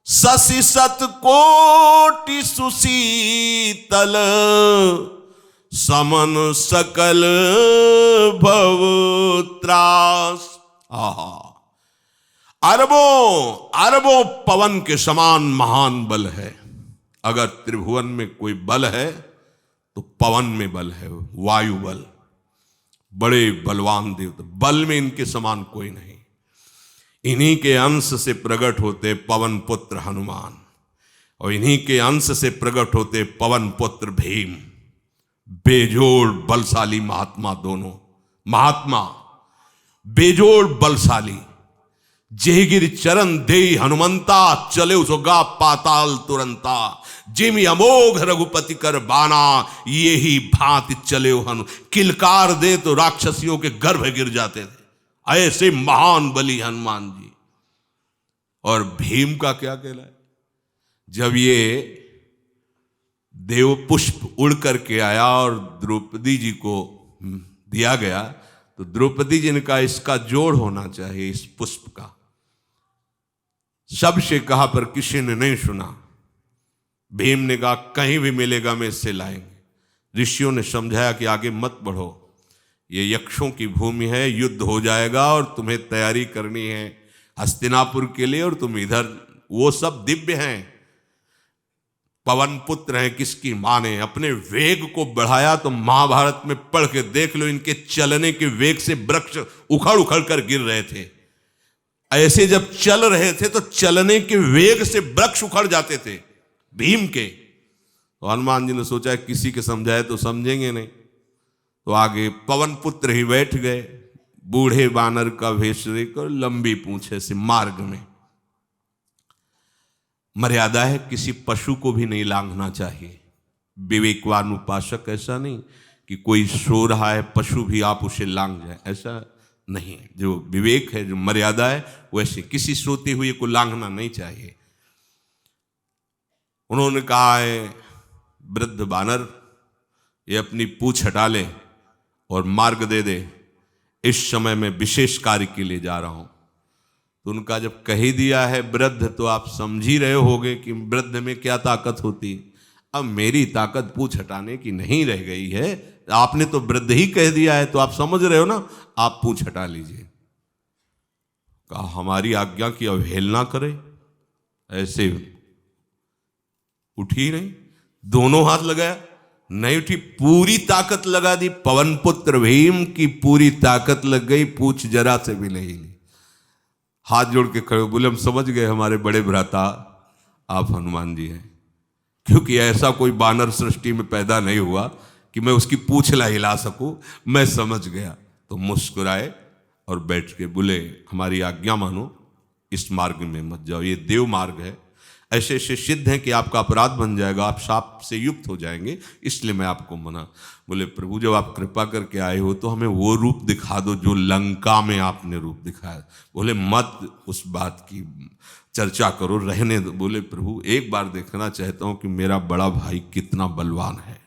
शशि सत कोटि सुशीतल, समन सकल भव त्रास। आहा, अरबों अरबों पवन के समान महान बल है। अगर त्रिभुवन में कोई बल है तो पवन में बल है, वायु बल। बड़े बलवान देवता, बल में इनके समान कोई नहीं। इन्हीं के अंश से प्रकट होते पवन पुत्र हनुमान, और इन्हीं के अंश से प्रकट होते पवन पुत्र भीम। बेजोड़ बलशाली महात्मा, दोनों महात्मा बेजोड़ बलशाली। जेगिर चरण दे हनुमंता, चले उसोगा पाताल तुरंता। जिमि अमोघ रघुपति कर बाना, ये ही भांति चले हनु। किलकार दे तो राक्षसियों के गर्भ गिर जाते थे, ऐसे महान बली हनुमान जी। और भीम का क्या कहला है? जब ये देव पुष्प उड़ करके आया और द्रौपदी जी को दिया गया, तो द्रौपदी जी ने कहा इसका जोड़ होना चाहिए, इस पुष्प का। सबसे कहा पर किसी ने नहीं सुना। भीम ने कहा कहीं भी मिलेगा मैं इससे लाएंगे। ऋषियों ने समझाया कि आगे मत बढ़ो, ये यक्षों की भूमि है, युद्ध हो जाएगा और तुम्हें तैयारी करनी है हस्तिनापुर के लिए, और तुम इधर, वो सब दिव्य हैं, पवन पुत्र हैं। किसकी माने? अपने वेग को बढ़ाया तो महाभारत में पढ़ के देख लो, इनके चलने के वेग से वृक्ष उखड़ उखड़ कर गिर रहे थे। ऐसे जब चल रहे थे तो चलने के वेग से वृक्ष उखड़ जाते थे भीम के। तो हनुमान जी ने सोचा किसी के समझाए तो समझेंगे नहीं, तो आगे पवन पुत्र ही बैठ गए, बूढ़े बानर का वेश लेकर, लंबी पूंछे से। मार्ग में मर्यादा है, किसी पशु को भी नहीं लांघना चाहिए। विवेकवान उपासक ऐसा नहीं कि कोई सो रहा है पशु भी आप उसे लांघ जाए, ऐसा नहीं। जो विवेक है, जो मर्यादा है, वैसे किसी सोते हुए को लांघना नहीं चाहिए। उन्होंने कहा है वृद्ध बानर, ये अपनी पूंछ हटा ले और मार्ग दे दे, इस समय मैं विशेष कार्य के लिए जा रहा हूं। तो उनका जब कह ही दिया है वृद्ध, तो आप समझ ही रहे होगे कि वृद्ध में क्या ताकत होती। अब मेरी ताकत पूंछ हटाने की नहीं रह गई है, आपने तो वृद्ध ही कह दिया है, तो आप समझ रहे हो ना, आप पूंछ हटा लीजिए। कहा हमारी आज्ञा की अवहेलना करे, ऐसे उठी नहीं, दोनों हाथ लगाया, नहीं उठी, पूरी ताकत लगा दी। पवन पुत्र भीम की पूरी ताकत लग गई, पूछ जरा से भी नहीं ली। हाथ जोड़ के खड़े बोले हम समझ गए हमारे बड़े भ्राता आप हनुमान जी हैं, क्योंकि ऐसा कोई बानर सृष्टि में पैदा नहीं हुआ कि मैं उसकी पूंछ ला हिला सकूं। मैं समझ गया। तो मुस्कुराए और बैठ के बोले हमारी आज्ञा मानो, इस मार्ग में मत जाओ, ये देव मार्ग है। ऐसे ऐसे सिद्ध हैं कि आपका अपराध बन जाएगा, आप शाप से युक्त हो जाएंगे, इसलिए मैं आपको मना। बोले प्रभु जब आप कृपा करके आए हो तो हमें वो रूप दिखा दो जो लंका में आपने रूप दिखाया। बोले मत उस बात की चर्चा करो, रहने दो। बोले प्रभु एक बार देखना चाहता हूं कि मेरा बड़ा भाई कितना बलवान है।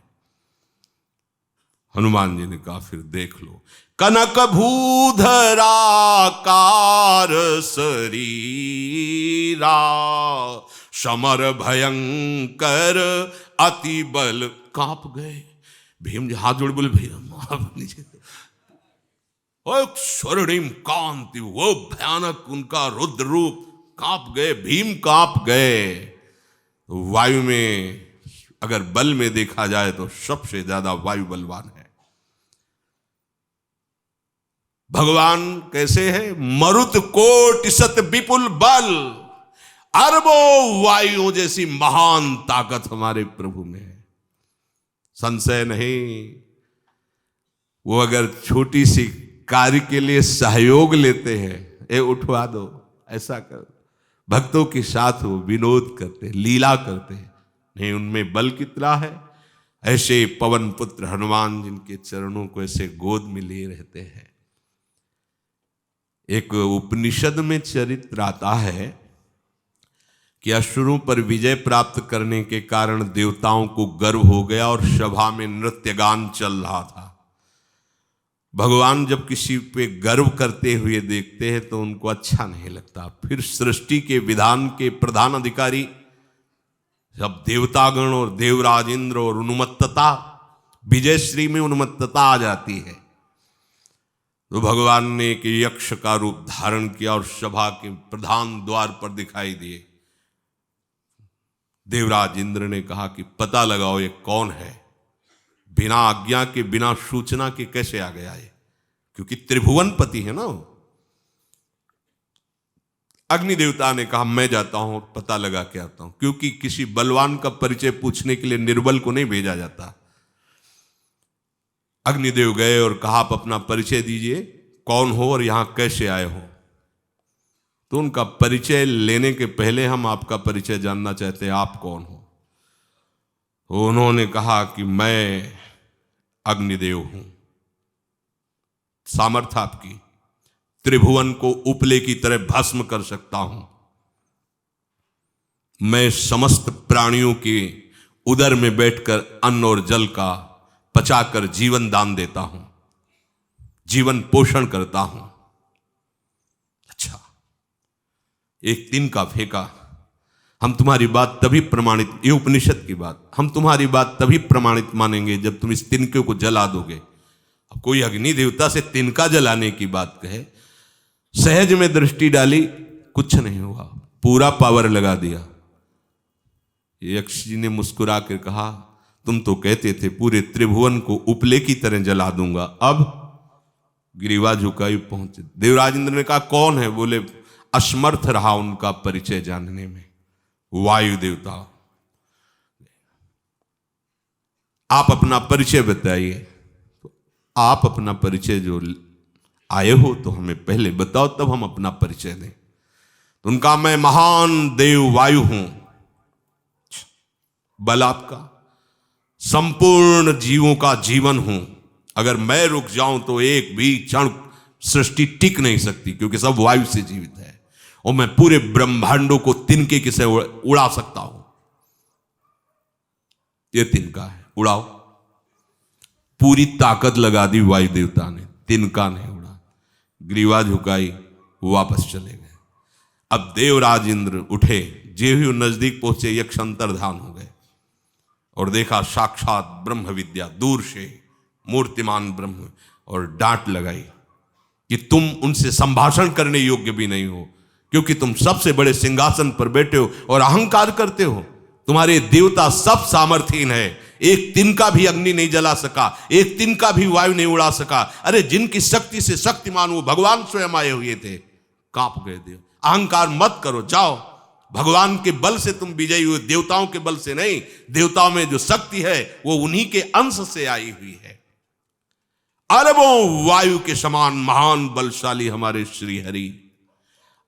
हनुमान जी ने कहा फिर देख लो। कनक भूधराकार शरीरा, समर भयंकर अति बल। कांप गए भीम जी, हाथ जोड़ बोले भैया नीचे। स्वर्णिम कांति, वो भयानक उनका रुद्र रूप, कांप गए भीम, कांप गए। वायु में अगर बल में देखा जाए तो सबसे ज्यादा वायु बलवान है। भगवान कैसे है? मरुत कोट सत विपुल बल, अरबों वायुओं जैसी महान ताकत हमारे प्रभु में है, संशय नहीं। वो अगर छोटी सी कार्य के लिए सहयोग लेते हैं, ए उठवा दो, ऐसा कर, भक्तों के साथ वो विनोद करते, लीला करते, नहीं उनमें बल कितना है। ऐसे पवन पुत्र हनुमान जिनके चरणों को ऐसे गोद में लिए रहते हैं। एक उपनिषद में चरित्र आता है कि असुरों पर विजय प्राप्त करने के कारण देवताओं को गर्व हो गया और सभा में नृत्य गान चल रहा था। भगवान जब किसी पे गर्व करते हुए देखते हैं तो उनको अच्छा नहीं लगता। फिर सृष्टि के विधान के प्रधान अधिकारी सब देवतागण और देवराज इंद्र और उन्मत्तता, विजयश्री में उन्मत्तता आ जाती है, तो भगवान ने एक यक्ष का रूप धारण किया और सभा के प्रधान द्वार पर दिखाई दिए। देवराज इंद्र ने कहा कि पता लगाओ ये कौन है, बिना आज्ञा के बिना सूचना के कैसे आ गया है, क्योंकि त्रिभुवनपति है ना। अग्नि देवता ने कहा मैं जाता हूं और पता लगा के आता हूं, क्योंकि किसी बलवान का परिचय पूछने के लिए निर्बल को नहीं भेजा जाता। अग्निदेव गए और कहा आप अपना परिचय दीजिए, कौन हो और यहां कैसे आए हो। तो उनका परिचय लेने के पहले हम आपका परिचय जानना चाहते हैं, आप कौन हो। तो उन्होंने कहा कि मैं अग्निदेव हूं। सामर्थ्य आपकी, त्रिभुवन को उपले की तरह भस्म कर सकता हूं। मैं समस्त प्राणियों के उदर में बैठकर अन्न और जल का पचाकर जीवन दान देता हूं, जीवन पोषण करता हूं। अच्छा, एक दिन का फेंका, हम तुम्हारी बात तभी प्रमाणित, ये उपनिषद की बात, हम तुम्हारी बात तभी प्रमाणित मानेंगे जब तुम इस तिनके को जला दोगे। अब कोई अग्नि देवता से तिनका जलाने की बात कहे, सहज में दृष्टि डाली, कुछ नहीं हुआ, पूरा पावर लगा दिया। यक्ष जी ने मुस्कुरा कर कहा तुम तो कहते थे पूरे त्रिभुवन को उपले की तरह जला दूंगा, अब ग्रीवा झुकाई पहुंचे। देवराज इंद्र ने कहा कौन है? बोले असमर्थ रहा उनका परिचय जानने में, वायु देवता। आप अपना परिचय बताइए। तो आप अपना परिचय जो आए हो तो हमें पहले बताओ, तब हम अपना परिचय दें। तो उनका मैं महान देव वायु हूं। बल आपका, संपूर्ण जीवों का जीवन हूं। अगर मैं रुक जाऊं तो एक भी क्षण सृष्टि टिक नहीं सकती, क्योंकि सब वायु से जीवित है। और मैं पूरे ब्रह्मांडों को तिनके से उड़ा सकता हूं। ये तिनका है, उड़ाओ। पूरी ताकत लगा दी वायु देवता ने, तिनका नहीं उड़ा। ग्रीवा झुकाई, वापस चले गए। अब देवराज इंद्र उठे, जे ही नजदीक पहुंचे यक्ष अंतर्धान हो गए और देखा साक्षात ब्रह्म विद्या दूर से मूर्तिमान ब्रह्म, और डांट लगाई कि तुम उनसे संभाषण करने योग्य भी नहीं हो, क्योंकि तुम सबसे बड़े सिंहासन पर बैठे हो और अहंकार करते हो। तुम्हारे देवता सब सामर्थ्यहीन है, एक तिनका भी अग्नि नहीं जला सका, एक तिनका भी वायु नहीं उड़ा सका। अरे जिनकी शक्ति से शक्तिमान वो भगवान स्वयं आए हुए थे, कांप गए देव। अहंकार मत करो, जाओ। भगवान के बल से तुम विजयी हुए, देवताओं के बल से नहीं। देवताओं में जो शक्ति है वो उन्हीं के अंश से आई हुई है। अरबों वायु के समान महान बलशाली हमारे श्री हरि,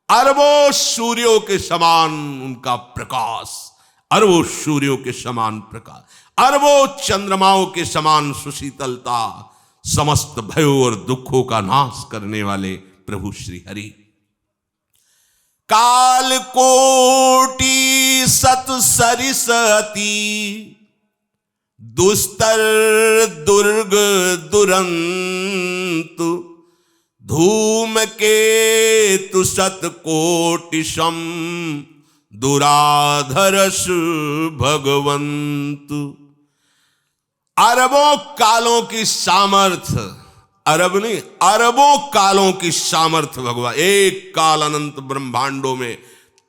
अरबों सूर्यों के समान उनका प्रकाश, अरबों सूर्यों के समान प्रकाश, अरबों चंद्रमाओं के समान सुशीतलता, समस्त भयों और दुखों का नाश करने वाले प्रभु श्री हरि। काल कोटि सत सरिस अति, दुस्तर दुर्ग दुरंत, धूम के तु सत कोटि सम, दुराधरस भगवंत। अरबों कालों की सामर्थ्य, अरब नहीं अरबों कालों की सामर्थ्य भगवान, एक काल अनंत ब्रह्मांडों में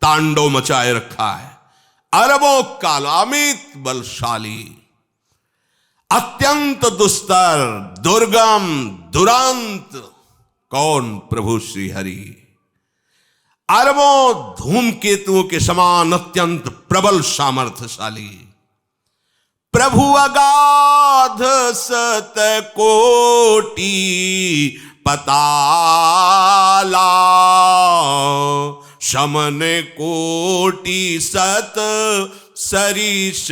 तांडव मचाए रखा है। अरबों काल, अमित बलशाली, अत्यंत दुस्तर, दुर्गम, दुरांत, कौन? प्रभु श्री हरि। अरबों धूमकेतुओं के समान अत्यंत प्रबल सामर्थ्यशाली प्रभु, अगाध सत कोटि पताला, शमन कोटि सत सरीश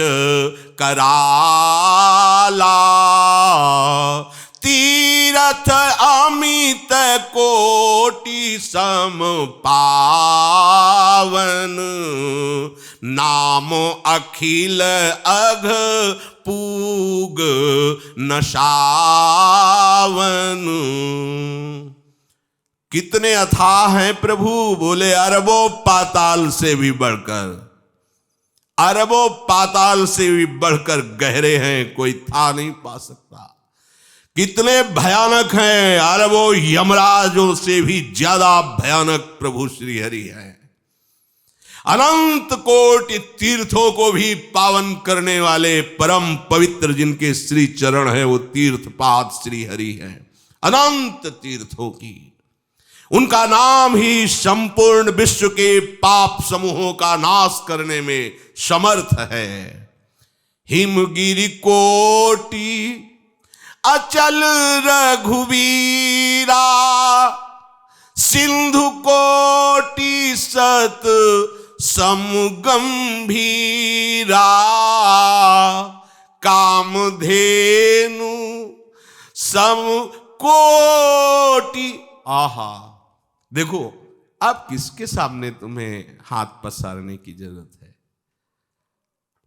कराला, तीरथ अमित कोटि सम पावन, नाम अखिल अघ पूग नशावन। कितने अथाह हैं प्रभु? बोले अरबों पाताल से भी बढ़कर, अरबों पाताल से भी बढ़कर गहरे हैं, कोई था नहीं पा सकता। कितने भयानक हैं? अरबों यमराजों से भी ज्यादा भयानक प्रभु श्री हरि हैं। अनंत कोटि तीर्थों को भी पावन करने वाले परम पवित्र जिनके श्री चरण है, वो तीर्थपाद श्री हरि हैं। अनंत तीर्थों की उनका नाम ही संपूर्ण विश्व के पाप समूहों का नाश करने में समर्थ है। हिमगिरि कोटि अचल रघुवीरा, सिंधु कोटि सत समगंभीरा, कामधेनु सम कोटि। आहा, देखो अब किसके सामने तुम्हें हाथ पसारने की जरूरत है?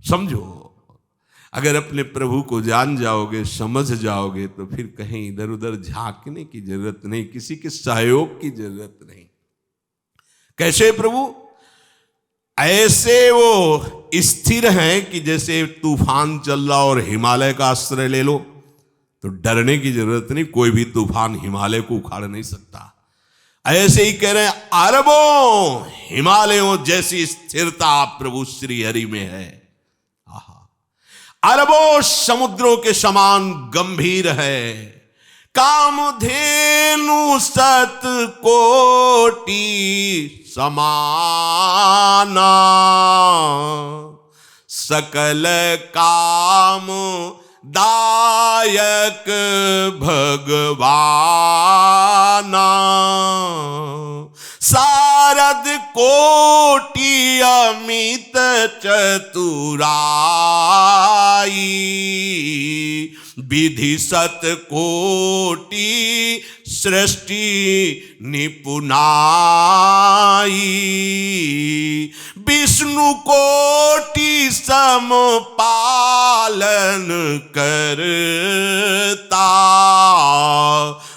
समझो, अगर अपने प्रभु को जान जाओगे, समझ जाओगे, तो फिर कहीं इधर उधर झांकने की जरूरत नहीं, किसी के सहयोग की जरूरत नहीं। कैसे प्रभु? ऐसे वो स्थिर हैं कि जैसे तूफान चल रहा और हिमालय का आश्रय ले लो तो डरने की जरूरत नहीं, कोई भी तूफान हिमालय को उखाड़ नहीं सकता। ऐसे ही कह रहे हैं, अरबों हिमालयों जैसी स्थिरता प्रभु श्री हरि में है। अरबों समुद्रों के समान गंभीर है। कामधेनु सत कोटि समाना, सकल काम दायक भगवाना, सारद कोटि अमित चतुराई, विधि सत कोटि सृष्टि निपुनाई, विष्णु कोटि सम पालन करता,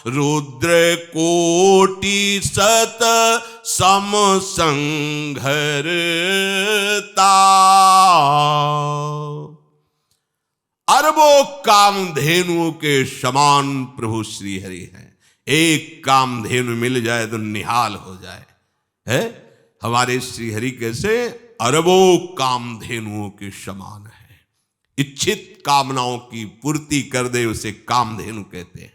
रुद्र कोटि सत सम संघरता। अरबों कामधेनुओं के समान प्रभु श्री हरि हैं। एक कामधेनु मिल जाए तो निहाल हो जाए है। हमारे श्री हरि कैसे? अरबों कामधेनुओं के समान है। इच्छित कामनाओं की पूर्ति कर दे उसे कामधेनु कहते हैं।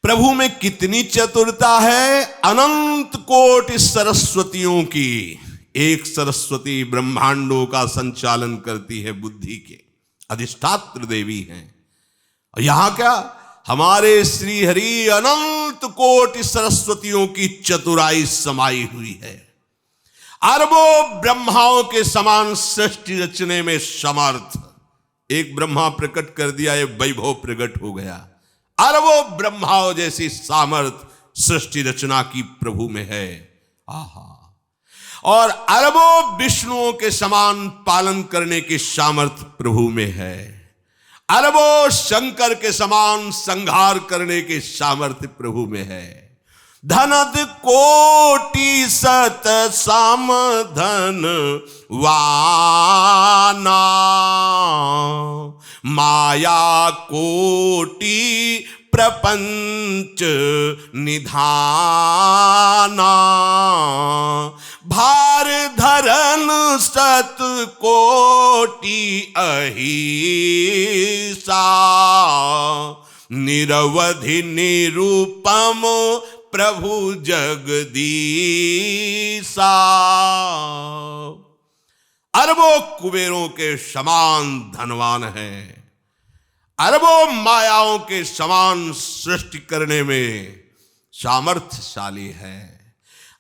प्रभु में कितनी चतुरता है। अनंत कोटि सरस्वतियों की एक सरस्वती ब्रह्मांडों का संचालन करती है, बुद्धि के अधिष्ठात्र देवी हैं। और यहां क्या, हमारे श्री हरि अनंत कोटि सरस्वतियों की चतुराई समाई हुई है। अरबों ब्रह्माओं के समान सृष्टि रचने में समर्थ। एक ब्रह्मा प्रकट कर दिया, ये वैभव प्रकट हो गया। अरबों ब्रह्माओं जैसी सामर्थ सृष्टि रचना की प्रभु में है। आहा। और अरबों विष्णुओं के समान पालन करने की सामर्थ प्रभु में है। अरबों शंकर के समान संहार करने की सामर्थ्य प्रभु में है। धनद कोटि सत समधन वाना, माया कोटि प्रपंच निधाना, भार धरन सत कोटि अहिसा, निरवधि निरूपम प्रभु जगदीशा। अरबों कुबेरों के समान धनवान है, अरबों मायाओं के समान सृष्टि करने में सामर्थ्यशाली है,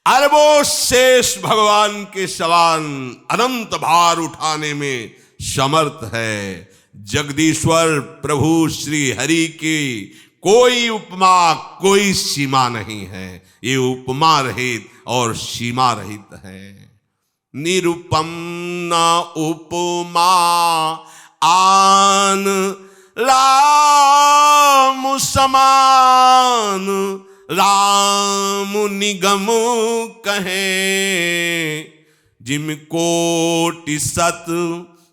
अरबों शेष भगवान के समान अनंत भार उठाने में समर्थ है। जगदीश्वर प्रभु श्री हरि की कोई उपमा, कोई सीमा नहीं है। ये उपमा रहित और सीमा रहित है। निरुपम न उपमा आन राम समान, राम निगम कहे जिम कोटि सत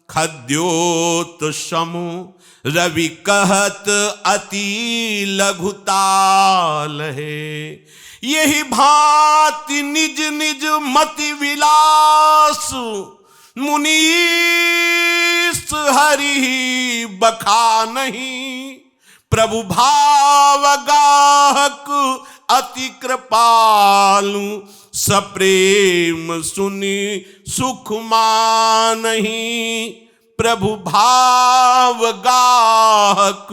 खद्योत समु, रवि कहत अति लघुताल है। यही भांति निज निज मति विलास, मुनीस हरि बखा नहीं। प्रभु भाव गाहक अति कृपालु, सप्रेम सुनि सुख मानहि। प्रभु भाव गाहक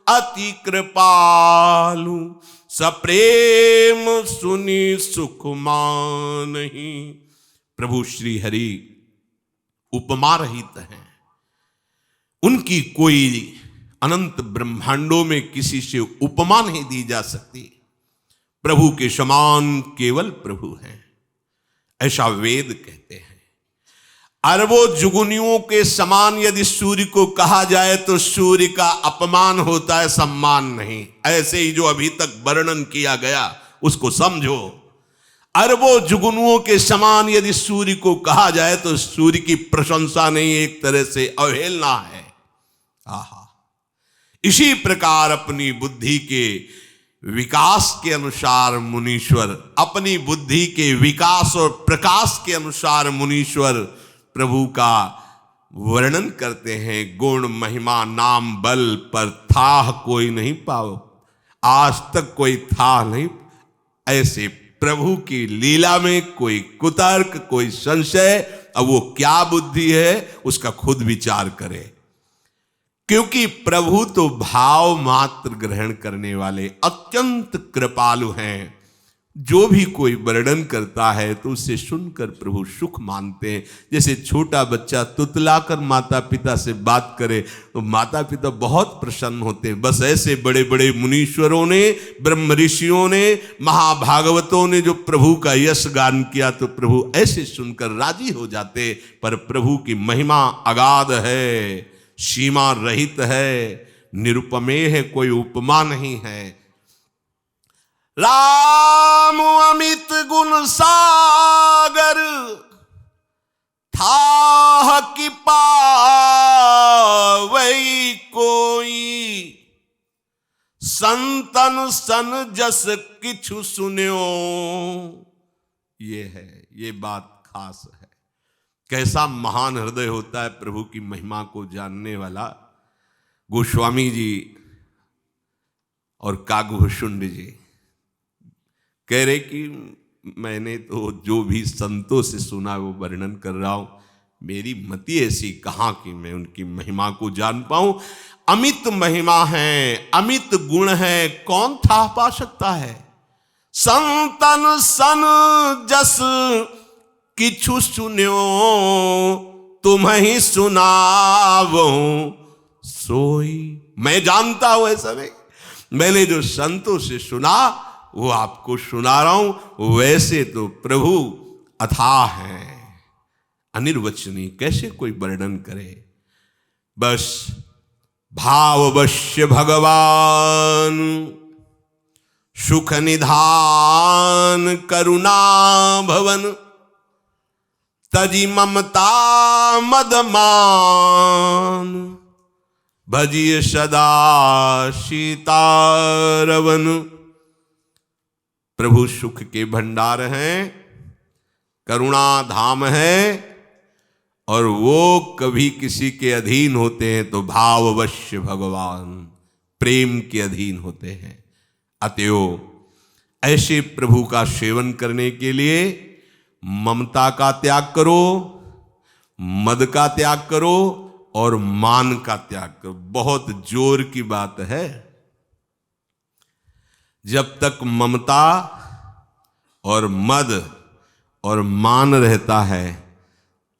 अति कृपालु, सप्रेम सुनि सुख मानहि। प्रभु श्री हरि उपमा रहित हैं। उनकी कोई अनंत ब्रह्मांडों में किसी से उपमा नहीं दी जा सकती। प्रभु के समान केवल प्रभु हैं, ऐसा वेद कहते हैं। अरबों जुगुनियों के समान यदि सूर्य को कहा जाए तो सूर्य का अपमान होता है, सम्मान नहीं। ऐसे ही जो अभी तक वर्णन किया गया उसको समझो। अरबों जुगनुओं के समान यदि सूर्य को कहा जाए तो सूर्य की प्रशंसा नहीं, एक तरह से अवहेलना है। आहा, इसी प्रकार अपनी बुद्धि के विकास के अनुसार मुनीश्वर, अपनी बुद्धि के विकास और प्रकाश के अनुसार मुनीश्वर प्रभु का वर्णन करते हैं। गुण महिमा नाम बल पर था कोई नहीं पाओ, आज तक कोई था नहीं। ऐसे प्रभु की लीला में कोई कुतर्क, कोई संशय, अब वो क्या बुद्धि है उसका खुद विचार करे। क्योंकि प्रभु तो भाव मात्र ग्रहण करने वाले अत्यंत कृपालु हैं। जो भी कोई वर्णन करता है तो उसे सुनकर प्रभु सुख मानते हैं। जैसे छोटा बच्चा तुतलाकर माता पिता से बात करे तो माता पिता बहुत प्रसन्न होते हैं। बस ऐसे बड़े बड़े मुनीश्वरों ने, ब्रह्म ऋषियों ने, महाभागवतों ने जो प्रभु का यश गान किया तो प्रभु ऐसे सुनकर राजी हो जाते। पर प्रभु की महिमा अगाध है, सीमा रहित है, निरुपमेय है, कोई उपमा नहीं है। राम अमित गुण सागर, था कि पावै कोई। संतन सन जस किछु सुन्यो, ये है, ये बात खास है। कैसा महान हृदय होता है प्रभु की महिमा को जानने वाला। गोस्वामी जी और कागभूषुंड जी कह रहे कि मैंने तो जो भी संतों से सुना वो वर्णन कर रहा हूं, मेरी मति ऐसी कहां कि मैं उनकी महिमा को जान पाऊं। अमित महिमा है, अमित गुण है, कौन था पा सकता है। संतन सन जस किछु सुन्यो, तुम ही सुनावो सोई। मैं जानता हूं ऐसा नहीं, मैंने जो संतों से सुना वो आपको सुना रहा हूं। वैसे तो प्रभु अथाह हैं, अनिर्वचनीय, कैसे कोई वर्णन करे। बस भाववश्य भगवान, सुख निधान करुणा भवन। तजी ममता मदमान, भजिय सदा सीतारवन। प्रभु सुख के भंडार हैं, करुणा धाम है, और वो कभी किसी के अधीन होते हैं तो भाववश्य भगवान, प्रेम के अधीन होते हैं। अतएव ऐसे प्रभु का सेवन करने के लिए ममता का त्याग करो, मद का त्याग करो और मान का त्याग करो। बहुत जोर की बात है। जब तक ममता और मद और मान रहता है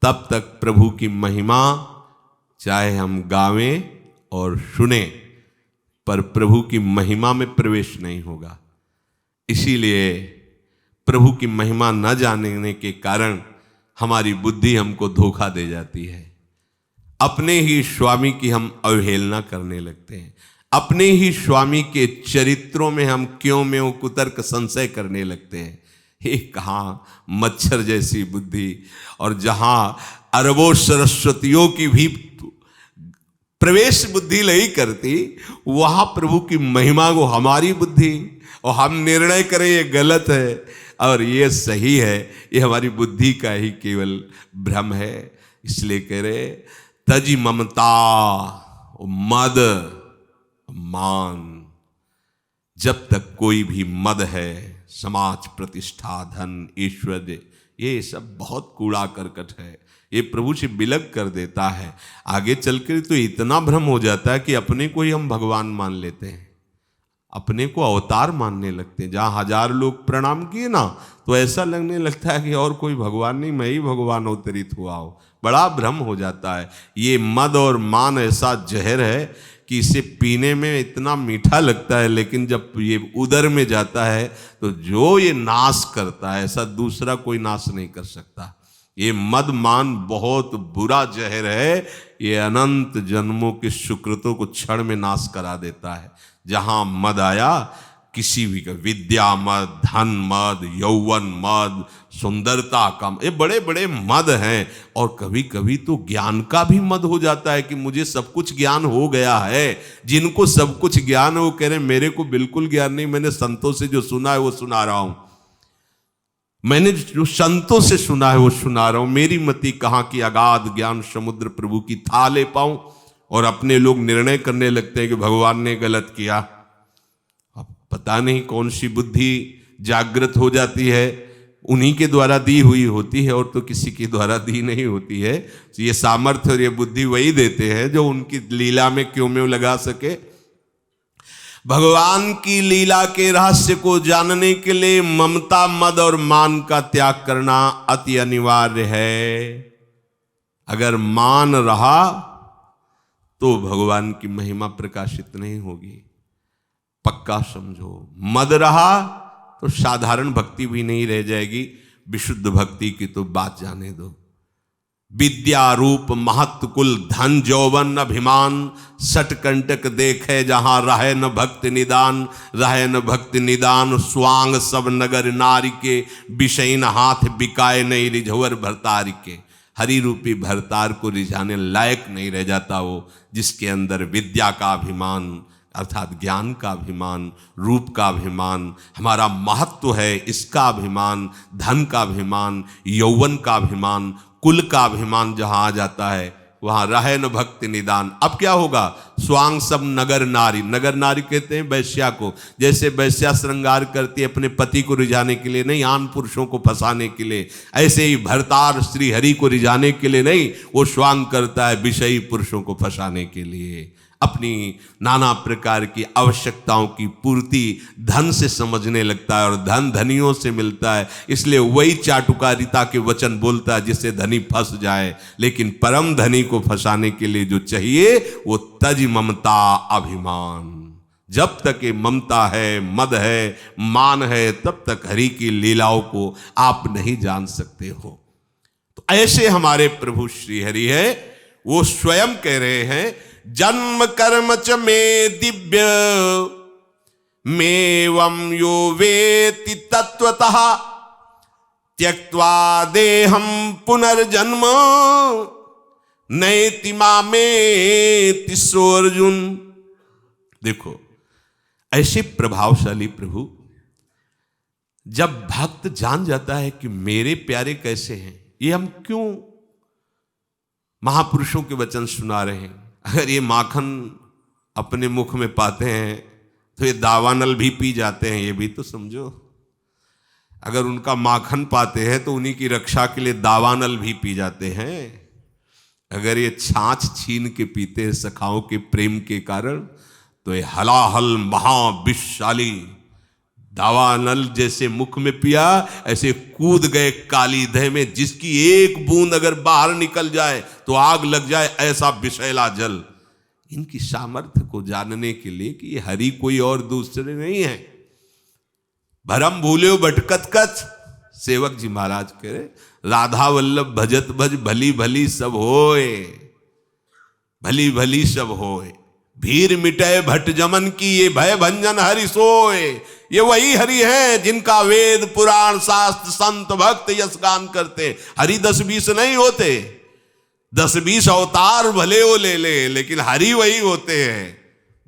तब तक प्रभु की महिमा चाहे हम गावें और सुने, पर प्रभु की महिमा में प्रवेश नहीं होगा। इसीलिए प्रभु की महिमा न जानने के कारण हमारी बुद्धि हमको धोखा दे जाती है। अपने ही स्वामी की हम अवहेलना करने लगते हैं। अपने ही स्वामी के चरित्रों में हम क्यों में कुतर्क संशय करने लगते हैं। हे कहाँ मच्छर जैसी बुद्धि, और जहां अरबों सरस्वतियों की भी प्रवेश बुद्धि नहीं करती, वहां प्रभु की महिमा को हमारी बुद्धि, और हम निर्णय करें ये गलत है और ये सही है, ये हमारी बुद्धि का ही केवल भ्रम है। इसलिए कह रहे तजी ममता मद मान। जब तक कोई भी मद है, समाज प्रतिष्ठा धन ऐश्वर्य, ये सब बहुत कूड़ा करकट है, ये प्रभु से विलग कर देता है। आगे चलकर तो इतना भ्रम हो जाता है कि अपने को ही हम भगवान मान लेते हैं, अपने को अवतार मानने लगते हैं। जहाँ 1000 लोग प्रणाम किए ना तो ऐसा लगने लगता है कि और कोई भगवान नहीं, मैं ही भगवान अवतरित हुआ हो। बड़ा भ्रम हो जाता है। ये मद और मान ऐसा जहर है कि इसे पीने में इतना मीठा लगता है, लेकिन जब ये उदर में जाता है तो जो ये नाश करता है ऐसा दूसरा कोई नाश नहीं कर सकता। ये मद मान बहुत बुरा जहर है। ये अनंत जन्मों के सुकृतों को क्षण में नाश करा देता है। जहां मद आया, किसी भी का विद्या मद, धन मद, यौवन मद, सुंदरता का, ये बड़े बड़े मद हैं। और कभी कभी तो ज्ञान का भी मद हो जाता है कि मुझे सब कुछ ज्ञान हो गया है। जिनको सब कुछ ज्ञान है वो कह रहे मेरे को बिल्कुल ज्ञान नहीं, मैंने संतों से जो सुना है वो सुना रहा हूं, मैंने जो संतों से सुना है वो सुना रहा हूं। मेरी मति कहाँ की अगाध ज्ञान समुद्र प्रभु की था ले पाऊं। और अपने लोग निर्णय करने लगते हैं कि भगवान ने गलत किया। अब पता नहीं कौन सी बुद्धि जागृत हो जाती है, उन्हीं के द्वारा दी हुई होती है और तो किसी के द्वारा दी नहीं होती है। तो ये सामर्थ्य और ये बुद्धि वही देते हैं जो उनकी लीला में क्यों में लगा सके। भगवान की लीला के रहस्य को जानने के लिए ममता मद और मान का त्याग करना अति अनिवार्य है। अगर मान रहा तो भगवान की महिमा प्रकाशित नहीं होगी, पक्का समझो। मद रहा तो साधारण भक्ति भी नहीं रह जाएगी, विशुद्ध भक्ति की तो बात जाने दो। विद्या रूप महत्व कुल धन जौवन अभिमान, सटकंटक देखे जहां रहे न भक्ति निदान, रहे न भक्ति निदान। स्वांग सब नगर नारी के, विषयन हाथ बिकाए नहीं रिझवर भरतारी के। हरि रूपी भरतार को रिझाने लायक नहीं रह जाता वो जिसके अंदर विद्या का अभिमान अर्थात ज्ञान का अभिमान, रूप का अभिमान, हमारा महत्व है इसका अभिमान, धन का अभिमान, यौवन का अभिमान, कुल का अभिमान जहां आ जाता है वहां रहे न भक्ति निदान। अब क्या होगा? स्वांग सब नगर नारी, नगर नारी कहते हैं वैश्या को। जैसे वैश्या श्रृंगार करती है अपने पति को रिझाने के लिए नहीं, आन पुरुषों को फंसाने के लिए, ऐसे ही भरतार श्री हरि को रिझाने के लिए नहीं, वो स्वांग करता है विषयी पुरुषों को फंसाने के लिए। अपनी नाना प्रकार की आवश्यकताओं की पूर्ति धन से समझने लगता है और धन धनियों से मिलता है, इसलिए वही चाटुकारिता के वचन बोलता है जिससे धनी फंस जाए। लेकिन परम धनी को फंसाने के लिए जो चाहिए वो तज ममता अभिमान। जब तक ये ममता है, मद है, मान है, तब तक हरि की लीलाओं को आप नहीं जान सकते हो। तो ऐसे हमारे प्रभु श्री हरि है, वो स्वयं कह रहे हैं जन्म कर्म च में दिव्य मेवं यो वेति तत्वतः त्यक्त्वा देहम पुनर्जन्म नैति मामेति सो अर्जुन। देखो ऐसे प्रभावशाली प्रभु, जब भक्त जान जाता है कि मेरे प्यारे कैसे हैं, ये हम क्यों महापुरुषों के वचन सुना रहे हैं। अगर ये माखन अपने मुख में पाते हैं तो ये दावानल भी पी जाते हैं, ये भी तो समझो। अगर उनका माखन पाते हैं तो उन्हीं की रक्षा के लिए दावानल भी पी जाते हैं। अगर ये छाछ छीन के पीते हैं सखाओं के प्रेम के कारण, तो ये हलाहल महाविषशाली दावानल जैसे मुख में पिया, ऐसे कूद गए काली दह में, जिसकी एक बूंद अगर बाहर निकल जाए तो आग लग जाए, ऐसा विषैला जल। इनकी सामर्थ्य को जानने के लिए कि ये हरि कोई और दूसरे नहीं है। भरम भूल्यो भटकत कछ, सेवक जी महाराज कह रहे, राधा वल्लभ भजत भज, भली भली सब होए, भली भली सब होए। भीर मिटे भट जमन की, ये भय भंजन हरि सोए। ये वही हरि हैं जिनका वेद पुराण शास्त्र संत भक्त यश गान करते। हरि 10-20 नहीं होते, 10-20 अवतार भले वो ले ले, लेकिन हरि वही होते हैं।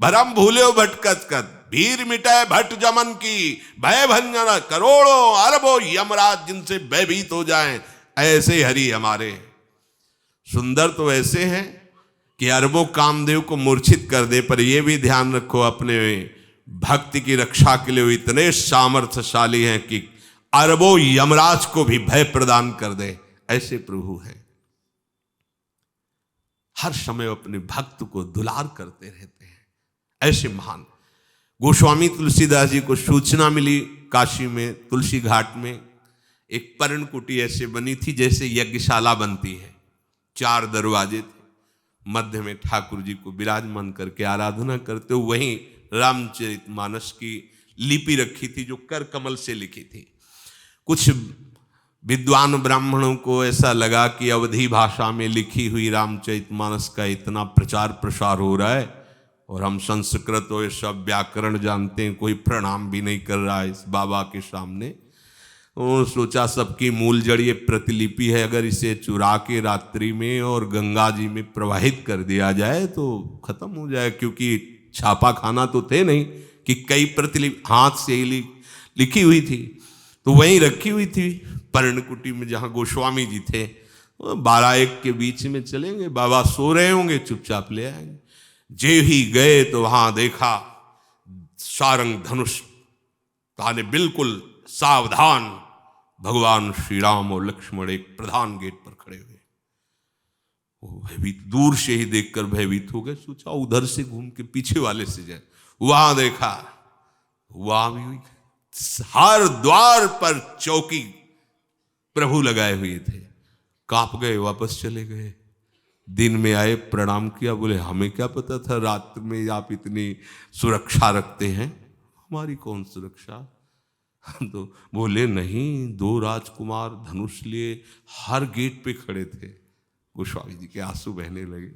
भरम भूल्यो भटकत कत, भीर मिटाए भट जमन की, भय भंजन करोड़ों अरबों यमराज जिनसे भयभीत हो जाएं, ऐसे हरि हमारे। सुंदर तो ऐसे हैं कि अरबों कामदेव को मूर्छित कर दे, पर यह भी ध्यान रखो अपने भक्ति की रक्षा के लिए वो इतने सामर्थ्यशाली हैं कि अरबों यमराज को भी भय प्रदान कर दे, ऐसे प्रभु हैं। हर समय अपने भक्त को दुलार करते रहते हैं, ऐसे महान। गोस्वामी तुलसीदास जी को सूचना मिली काशी में तुलसी घाट में एक पर्णकुटी ऐसे बनी थी जैसे यज्ञशाला बनती है। 4 दरवाजे थे, मध्य में ठाकुर जी को विराजमान करके आराधना करते हुए वहीं रामचरितमानस की लिपि रखी थी जो कर कमल से लिखी थी। कुछ विद्वान ब्राह्मणों को ऐसा लगा कि अवधी भाषा में लिखी हुई रामचरितमानस का इतना प्रचार प्रसार हो रहा है और हम संस्कृत और सब व्याकरण जानते हैं, कोई प्रणाम भी नहीं कर रहा है इस बाबा के सामने। उन्होंने सोचा सबकी मूल जड़ ये प्रतिलिपि है, अगर इसे चुरा के रात्रि में और गंगा जी में प्रवाहित कर दिया जाए तो खत्म हो जाए, क्योंकि छापा खाना तो थे नहीं कि कई प्रतिलिपि हाथ से ही लिखी हुई थी। तो वहीं रखी हुई थी पर्णकुटी में जहाँ गोस्वामी जी थे। 12-1 के बीच में चलेंगे, बाबा सो रहे होंगे, चुपचाप ले आएंगे। जे ही गए तो वहां देखा सारंग धनुष ताने बिल्कुल सावधान भगवान श्री राम और लक्ष्मण एक प्रधान गेट पर खड़े हुए। वो भयभीत, दूर से ही देखकर भयभीत हो गए। सोचा उधर से घूम के पीछे वाले से जाए, वहां देखा वहां भी हुई। हर द्वार पर चौकी प्रभु लगाए हुए थे। कांप गए, वापस चले गए। दिन में आए, प्रणाम किया, बोले हमें क्या पता था रात में आप इतनी सुरक्षा रखते हैं। हमारी कौन सुरक्षा? तो बोले नहीं, 2 राजकुमार धनुष लिए हर गेट पे खड़े थे। गोस्वामी जी के आंसू बहने लगे।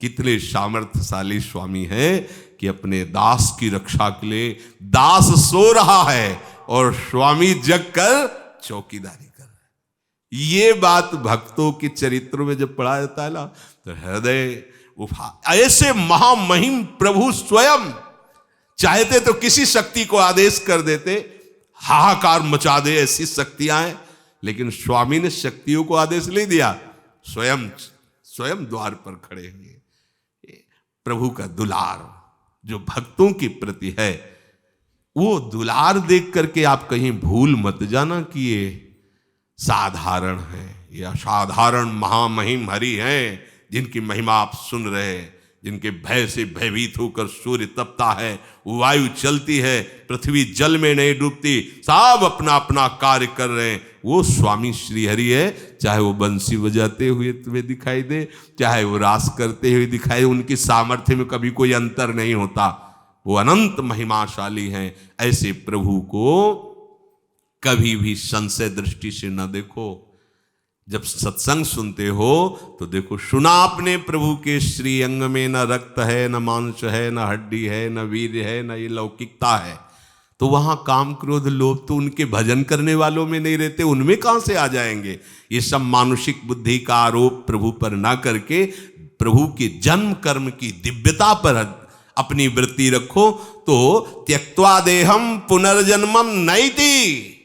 कितने सामर्थ्यशाली स्वामी हैं कि अपने दास की रक्षा के लिए दास सो रहा है और स्वामी जग कर चौकीदारी कर रहा है। ये बात भक्तों के चरित्रों में जब पढ़ा जाता है ना तो हृदय उफा। ऐसे महामहिम प्रभु स्वयं चाहते तो किसी शक्ति को आदेश कर देते, हाहाकार मचा दे, ऐसी शक्तियां हैं। लेकिन स्वामी ने शक्तियों को आदेश नहीं दिया, स्वयं द्वार पर खड़े हुए। प्रभु का दुलार जो भक्तों के प्रति है, वो दुलार देख करके आप कहीं भूल मत जाना कि ये साधारण है, ये असाधारण महामहिम हरि हैं जिनकी महिमा आप सुन रहे हैं, जिनके भय से भयभीत होकर सूर्य तपता है, वायु चलती है, पृथ्वी जल में नहीं डूबती, सब अपना अपना कार्य कर रहे हैं। वो स्वामी श्री हरि है। चाहे वो बंसी बजाते हुए तुम्हें दिखाई दे, चाहे वो रास करते हुए दिखाई दे, उनकी सामर्थ्य में कभी कोई अंतर नहीं होता। वो अनंत महिमाशाली हैं। ऐसे प्रभु को कभी भी संशय दृष्टि से न देखो। जब सत्संग सुनते हो तो देखो, सुना आपने प्रभु के श्री अंग में न रक्त है, न मांस है, न हड्डी है, न वीर है, न ये लौकिकता है। तो वहां काम क्रोध लोभ तो उनके भजन करने वालों में नहीं रहते, उनमें कहां से आ जाएंगे? ये सब मानुषिक बुद्धि का आरोप प्रभु पर ना करके प्रभु के जन्म कर्म की दिव्यता पर अपनी वृत्ति रखो। तो त्यक्त्वा देहम पुनर्जन्मम नैति,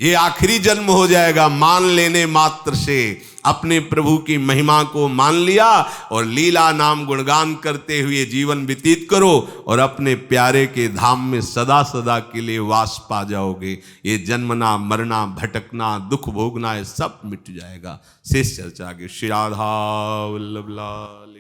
ये आखिरी जन्म हो जाएगा। मान लेने मात्र से अपने प्रभु की महिमा को मान लिया और लीला नाम गुणगान करते हुए जीवन व्यतीत करो और अपने प्यारे के धाम में सदा सदा के लिए वास पा जाओगे। ये जन्मना मरना भटकना दुख भोगना ये सब मिट जाएगा। शेष चर्चा आगे। श्री राधा वल्लभ लाल।